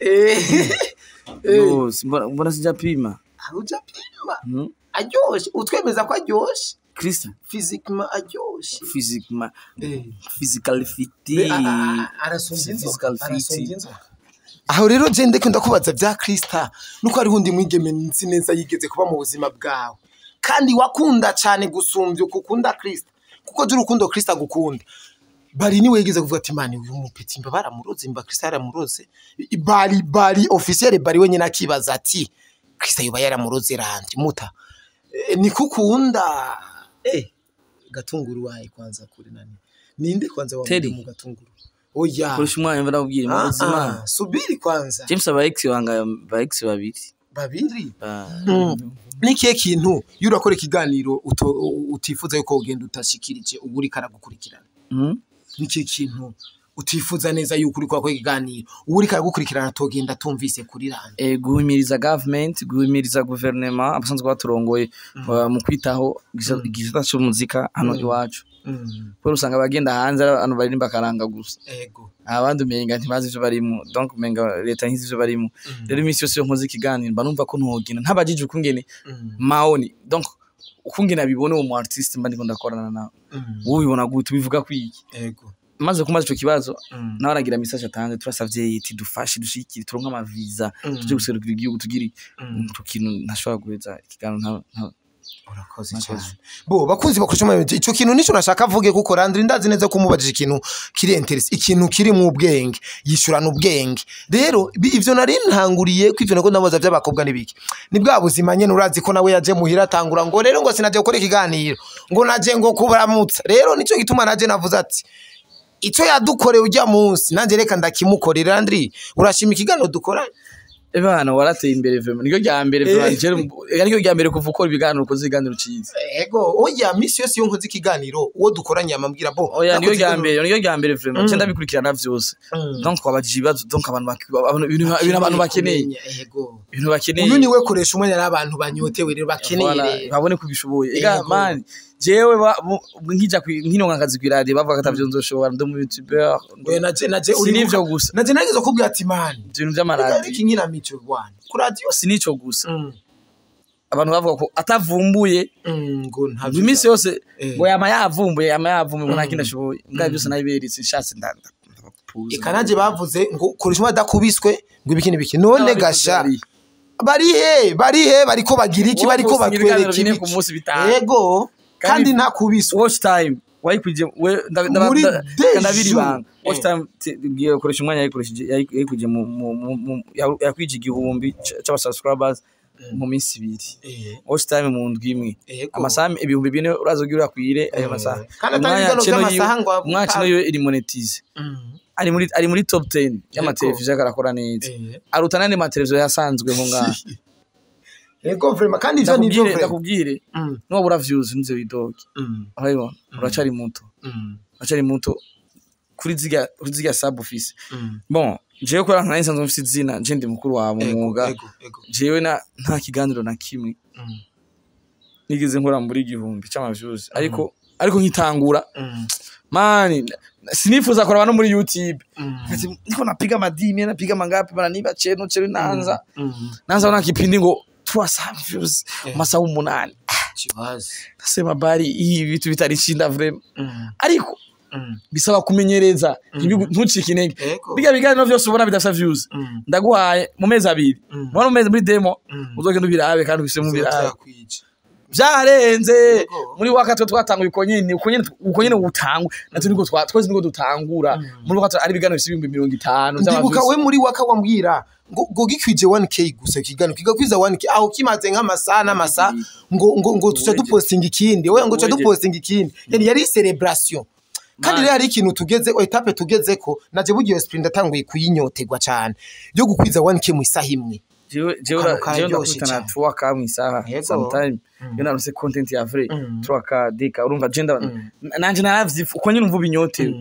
mbona sijapima aryoshe utwemeza ko aryoshe Krista physiquement aryoshe physiquement physical fit aho rero je ndeke ndakubaza bya Krista nuko ari hundi mwigeme nzi neza yigeze kuba mu buzima bwawe kandi wakunda cyane gusumbya ukukunda Krista kuko je urukundo Krista gukunda bari niwe yigeze kuvuga ati mani uyu mupeti mba baramuroze mba Krista yaramuroze bari officiel bari wenyine akibaza ati Krista yuba yaramuroze Landry muta ni kukunda gatunguru waye kwanza kuri nani ninde kwanza wa mu gatunguru oya koreshumwanya mva nakubwira mu buzima subiri kwanza James abaex wanga abaex babiri nikiye kintu yurakora ikiganiro utifuza yuko ugenda utashikirije uburi karagukurikirana nikiye kintu utifuza neza yuko uri kwa ikiganiro uburi karagukurikirana togenda tumvise kuri Landry guhimiriza government guhimiriza gouvernement abasanzwe baturongoye mu kwitaho igisata cyo muzika hano iwacu Poro usanga bagenda hanze abantu baririmba karanga gusa abandi umenga ntibazi ivyo barimo donc umenga leta nkizi ivyo barimo rero imisi yose yo nkoze ikiganiro mba numva ko ntogena ntabajije ukungene maoni donc ukungene abibone uwo mu artiste mba ndiko ndakorana nawe wowe ubona gute bivuga kwiki maze kumaza ico kibazo nawe aragira message atanze turasavye yiti dufashe dushikire turonka ama visa tuje guserukira igihugu tugiri tukintu ntashobora guheza ikiganiro nta urakoze cyane bo bakunzi bakushoma ico kintu nico nashaka avuge kuko Landry ndazi neza ko mubajije ikintu kiri interest ikintu kiri mu bwenge yishurana ubwenge rero ivyo nari ntanguriye kwivyo nako ndabaza by'abakobwa nibiki ni bwa buzima nyene urazi ko nawe yaje muhira tangura ngo rero ngo sinaje gukora ikiganiro ngo naje ngo kubaramutsa rero nico gituma naje navuze ati ico yadukoreye ujya munsi nanje reka ndakimukorera Landry urashima ikiganiro dukora Ebana warateye imbere vraiment niyo rya mbere vraiment niyo rya mbere kuva ukora ibiganiro ukoze ikiganiro ciza oya misi yose yo nkoze ikiganiro uwo dukoranye amambwira bo oya niyo rya mbere vraiment cyenda bikurikirana vyose donc twabajije ibibazo donc abantu bakeneye ibintu bakeneye uyu niwe koresha umwanya n'abantu banyotewe rero bakeneye babone kubishoboye ega man jewe nkija nkino nkakazi kwiradi bavuga katavyo nzoshobora ndo mu YouTuber naje uri nivyo gusa naje nagize kubwira ati man ibintu by'amaradi iki nkina mico rwanda kuri radio sinico gusa abantu bavuga ko atavumbuye ngo ntabwo imisi yose ngo yavumbuye ngo ntakindi ashoboye mbwa byose nabiberetse shatse ndapuza ikanaje bavuze ngo koresha adakubiswe ngo ibiki none gasha barihe bariko bagira iki bariko bakwereka iki yego kandi ntakubiswe watch time wayikuje we ndabiri banga watch time ngiye koresha umwanya yayikuje mu yakwije igihumbi cy'aba subscribers mu minsi 2 watch time mu ndwi imwe amasaha 2000 urazogira kwire ayo masaha kandi atangano cy'amasaha ngo umwaci nayo iri monetize ari muri top 10 y'amateleviziyo akarakora neza arutana ne mateleviziyo yasanzwe nko ngaha Ego vraiment kandi ivyo nivyo ndakubwire no bura views nze widoki urabibona uracari muto kuri ziga sub office bon jewe ko nka nsanzwe mfite izina je ndi mukuru wa mwuga jewe nta kiganiro na kimwe nigeze nkora muri igihumbi cy'ama views ariko nkitangura mani sinifuza kuraba no muri YouTube niko napiga madini napiga mangapi bana niba cheno nanza wana kipindi ngo views masaha 8 kibazi nasema bari hii vitu bitarishinda vraiment ariko bisaba kumenyereza ntucike intege biganiro byose ubona bidafite views ndaguhaye mu mezi 2 mu mezi muri demo uzogenda ubirabe kandi ubise mu birabe byarenze muri wakati twatanguye uko nyine utangwa natwe niko twese niko dutangura muri wakati ari biganiro bisi 50 ndibuka we muri waka wambwira ngo gikwije 1k gusa kigano kigakwiza 1k aho kimaze nk'amasaha n'amasaha ngo tuce duposting ikindi we ngo tuce duposting ikindi yani yari celebration kandi rero hari ikintu tugeze etape tugezeko naje bugiye sprint atanguye kuyinyotegwa cyane yo gukwiza 1k mu isaha imwe jewe ndakutana tuwaka mu isaha sometime yo narose content ya vrai tuwaka deka urumva agenda nanje naravye uko nyine umva binyote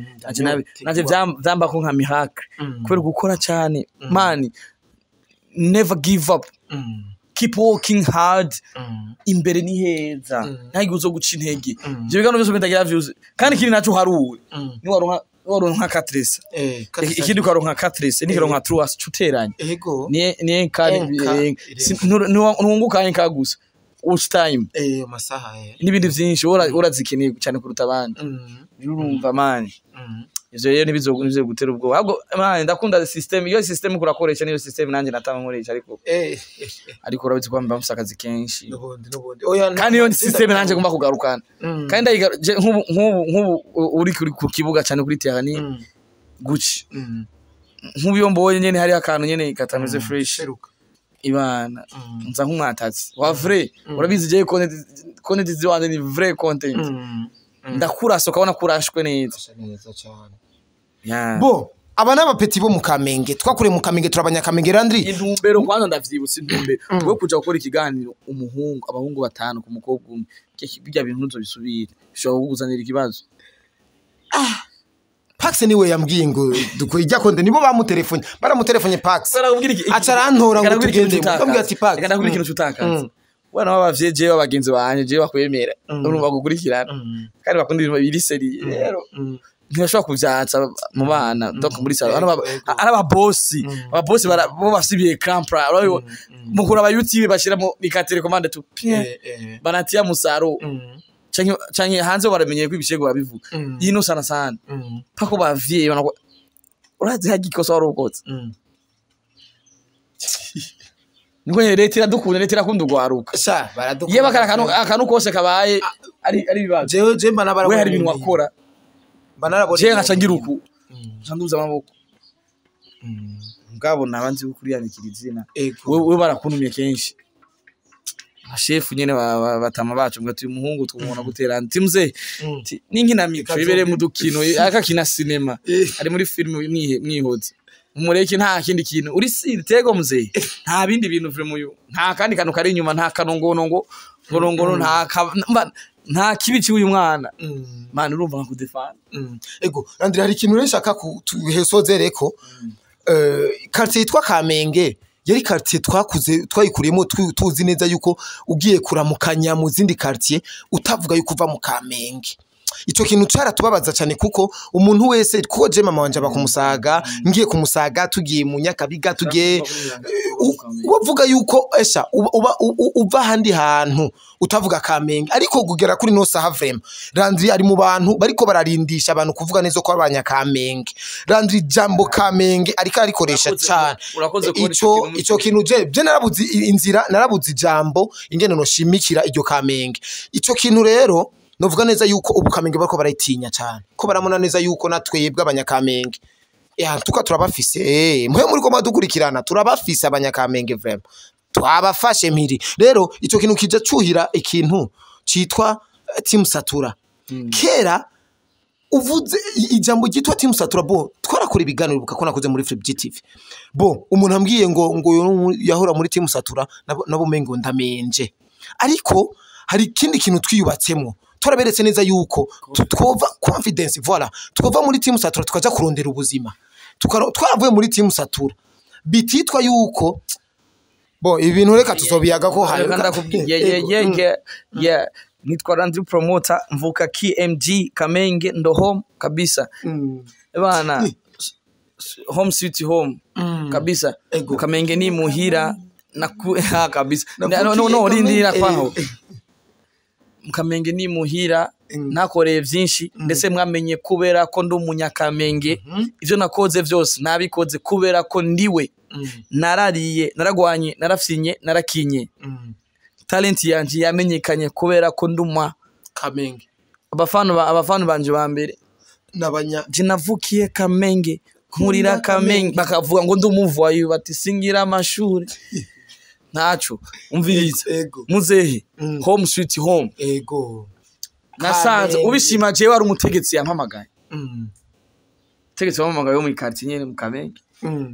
nanje vyamba ko nka miracle kubera gukora cyane man never give up keep working hard imbere ni heza ntagiye uzo guca intege je bigano byose bitagira views kandi kiri nacu haruwe ni waronka katresa ikindi ukaronka katresa ni karonka truas cuteranye ni kandi nunguka inka gusa watch time masaha n'ibindi byinshi urazikeneye cyane kuruta abandi urumva mani ivyo rero nibizo gutera ubwo ahubwo mani ndakunda system iyo system kurakoresha niyo system nanje natanga nkoresha ariko urabizi kwamba mfisakazi kenshi kandi iyo system nanje ngomba kugarukana kandi nk'ubu uri ku kibuga cyane kuri terrain guci nk'ubu iyo mbonye nyene hari akantu nyene katameze fresh ibana nza nk'umwatazi wa vrai urabizi je content ziwanje ni vrai content ndakuraso kabona kurashwe neza cyane bo aba n'abapeti bo mu Kamenge twakure mu Kamenge turabanya Kamenge Landry intumbero kwanza ndavyibutse intumbero wo kuja gukora ikiganiro abahungu batanu ku mukobwa umwe bijya bintu nzo bisubira bishobora kuguzanira ikibazo Pax niwe yambwiye ngo dukwijya konde nibo bamutelefone baramutelefone Pax acarantora ngo tugende bambwiye ati Pax kana kuri ikintu cyutakaza wana babavyeje babagenzi banje je bakwemera urumva gukurikirana kandi bakunda ibintu biri seri rero ntibashobora kuvyatsa mu bana donc muri sala aba boss bo basibiye campra mukura ba YouTube bashira mu ikatere commande tu banatia musaro canke hanze baramenyeye ko ibishego babivuga yino sana pako bavye banako urazi hagikosa warokotse Ngo leta iradukunda leta irakunda ugwaruka sha baradukunda yeba akantu kose kabaye ari bibazo je mbana bara we hari ibintu wakora banarabone je nkacangira uku nsanduza amaboko ngabo nabanzi ukuriyanikira izina we barakunumye kenshi chef nyene batama bacu ngo ati umuhungu twumubona gutera antimze ninkinamico ibere mu dukino akakina cinema ari muri film mwihoze umureke nta kindi kintu uri sitego muzee nta bindi bintu vre muyo nta kandi kantu kari inyuma nta kanongono nta kibici uyu mwana man urumva nko defend ego Landry hari ikintu nshaka tuhesozereko quartier yitwa Kamenge yari quartier twakuze twayikuriyemo tuzi neza yuko ugiye kuramukanya mu zindi quartier utavuga yuko uva mu Kamenge Ico kintu caratubabaza cyane kuko umuntu wese kuko je mama wanje bakumusaga ngiye kumusaga tugiye mu Nyakabiga tugiye uvuga yuko esha uva handi hantu utavuga Kamenge ariko kugera kuri no saha vrema Landry ari mu bantu bariko bararindisha abantu kuvuga neza ko abanya Kamenge Landry jambo Kamenge ariko arikoresha cyane ico kintu je narabuzi inzira narabuzi jambo ingene no shimikira iryo Kamenge ico kintu rero novuga neza yuko ubu Kamenge bariko barayitinya cyane ko baramuna neza yuko natwebwe abanyakamenge tuka turabafise mwe muri ko madukurikirana turabafise abanyakamenge vrema twabafashe mpiri rero ico kintu kija cuhira ikintu citwa Team Satura kera uvuze ijambo gitwa Team Satura bo twarakora ibiganiro buka ko nakoze muri Flip GTV bo umuntu ambwiye ngo yahora muri Team Satura nabo mengo ndamenje ariko hari kindi kintu twiyubatsemo turaberetse neza yuko twova confidence voilà twova muri Team Satura tukaja kurondera ubuzima twaravuye muri Team Satura bititwa yuko bo ibintu reka tuzobiyaga ko hari yeah nitwa Landry promoter mvuka KMG Kamenge ndo home kabisa bana home sweet home kabisa Kamenge ni muhira na kabisa no rindira kwaho Kamenge ni muhira nakoreye byinshi ndetse mwamenye kubera ko ndi umunyakamenge ivyo nakoze byose nabikoze kubera ko ndiwe narariye naragwanye narafyinye narakinye talent yanje yamenyekanye kubera ko nduma Kamenge abafana banje bambere nabanya jinavukiye Kamenge nkurira Kamenge bakavuga ngo ndumuvuye bati singira amashuri nacho umviriza muzehe home sweet home ego nasanze ubishima je wari umutegetsi yampamagaye tegetsi yampamagaye yo muri quartier nyene mu Kamenge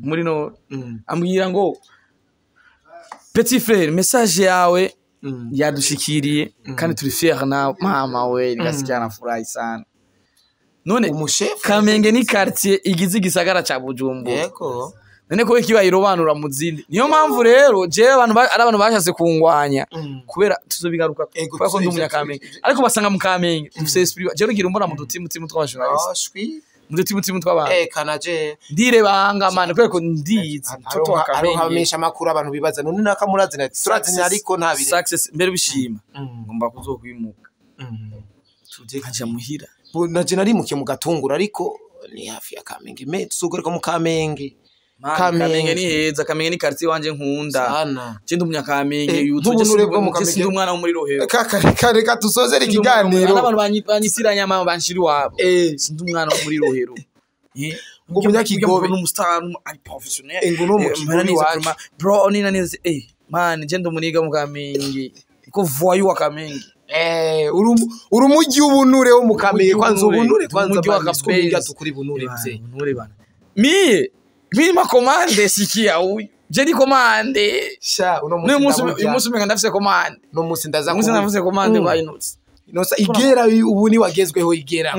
muri no ambwira ngo petit frère message yawe yadushikiriye kandi turi fier na mama we gasikia na furahi sana none Kamenge ni quartier igize gisagara ca Bujumbura yego none ko ikiba irobanura mu zindi niyo mpamvu rero je abantu bashatse kungwanya kubera tuzobigaruka kubera ko ndi umunyakamenge ariko basanga mu Kamenge tufise esprit je rugira umbona mu dutima tw'abashuraliste mutima tw'abantu kanaje ndire banga mane kweko ndizi toto akamenge hamisha makuru abantu bibaza none nakamurazi turazi ariko ntabire success mbere bishima ngomba kuzokwimuka tuje kaja muhira naje narimuke mu gatungura ariko ni hafi ya Kamenge me tuzogoreka mu Kamenge Kamenge ni heza Kamenge ni quartier wanje nkunda sana je ndumunya Kamenge yutuje ndi umwana wo muri Rohero reka tusozere ikiganiro n'abantu banyisiranya ama banshiri wabo sindi umwana wo muri Rohero ngo munyakigobe n'umustar ari professionnel bro nina neza man je ndumuniga mu Kamenge ko voyou wa Kamenge urumugi ubunure wo mu Kamenge kwanza ubunure kwanza bakubwira tukuri bunure mze bunure bana mi makomande sikia uyu je ni komande sha uno musi menga ndafise komande no musi ndaza musi ndafise komande by notes inosa igera ubu ni wagezweho igera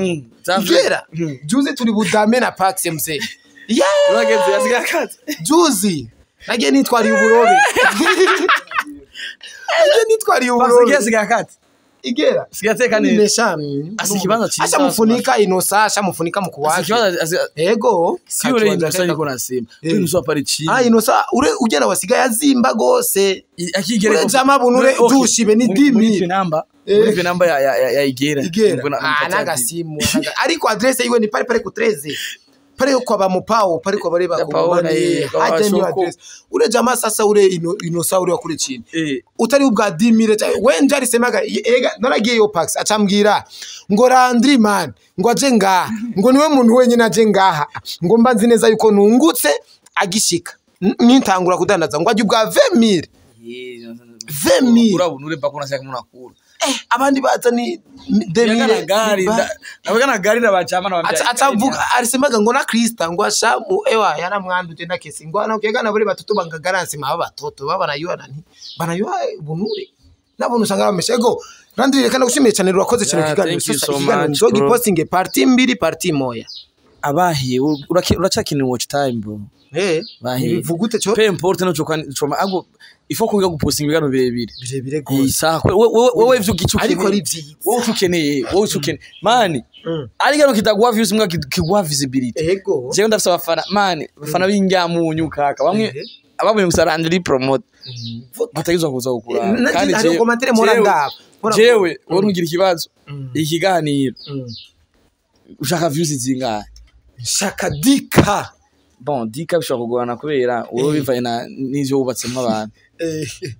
juzi turi budame na Pax mze wageze yasiga kazi juzi nagiye nitwari uburobe nitwari uburobe yasiga kazi igera sigateka neza neshami asikibanza cyiza asha mufunika inosa asha mufunika mu kuwaje yego siure inosa yuko nasimba inosa pare chini inosa ugenda wasiga yazimba gose akigere jama bunure dushibe ni dimi muri namba ya igera nagasimu ariko adresse yiwe ni pare ku 13 pare kwa bamupao pare kwa bareba kubani aje ni address ure jama sasa ure inosa ure wakuri chini utari ubwa 10000 wenje arisemaga ega naragiye yo Pax acambwira ngo Landry man ngo aje ngaha ngo niwe muntu wenyine aje ngaha ngo mbanzi neza yuko nungutse agishika nintangura kudandaza ngo aje ubwa 20000 20000 urabunure bakona saka munakura abandi baza ni demire nabagana gari nabachama atavuga arisemaga ngo na Krista ngo ashamu ewa yaramwanduje na kesi ngo anakegana bari batutu bangagaransi maba batoto baba nayuana nti banayuha bunure nabone usanga bameshego Landry reka nagushimiye cyane rurakoze cyane kiganiro nzogi posting party 2 party moya Ahaye uracakina watch time bro bivugute cyo pe importe no choma ago ifo kuga guposting ibigano birebire gose wewe ivyo gicukeneye ariko ari vyiza wowe ukeneye mani ari gano kitagwa views mbwa kigwa visibility yego je ndafisa abafana mani abafana b'ingamunyu kaka bamwe ababonye gusa Landry promote batagizwa kuza gukura kandi je commentaire moranga jewe wori ngira ikibazo ikiganiro ushaka views zingahe shaka dika bon dika bishobora kugorana kubera wowe bivaye na n'ivyo wubatsemo abantu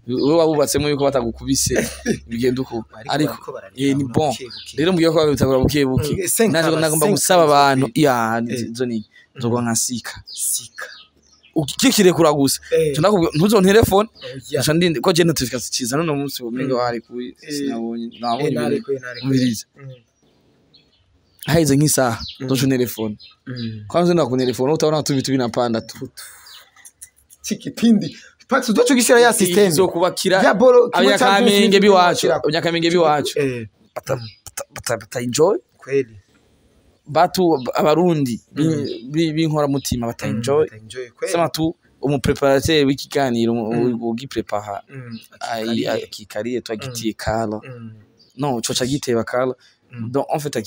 wowe wabubatsemo yuko batagukubise bigenda uko ariko ni bon rero mugiye ko bitagura bukebuke naje nagomba gusaba abantu zo ni nzogo nkasika ukikire kuragusa ntuzo telefone acha ndinde ko je notification ciza none umunsi bumenga wari ku sinabonye nabonye mubiriza haize nk'isaha ndoje telefone kwanza ndakune telefone utabona tubitu binapanda tu chikipindi Pax udocho gishira ya system zo kubakira abanyakamenge biwacu bata enjoy kweli batu abarundi binkora mutima bata enjoy sema tu umupreparateur w'ikiganiro ugiprepara akikariye twagitiye kala non coca giteba kala donc en fait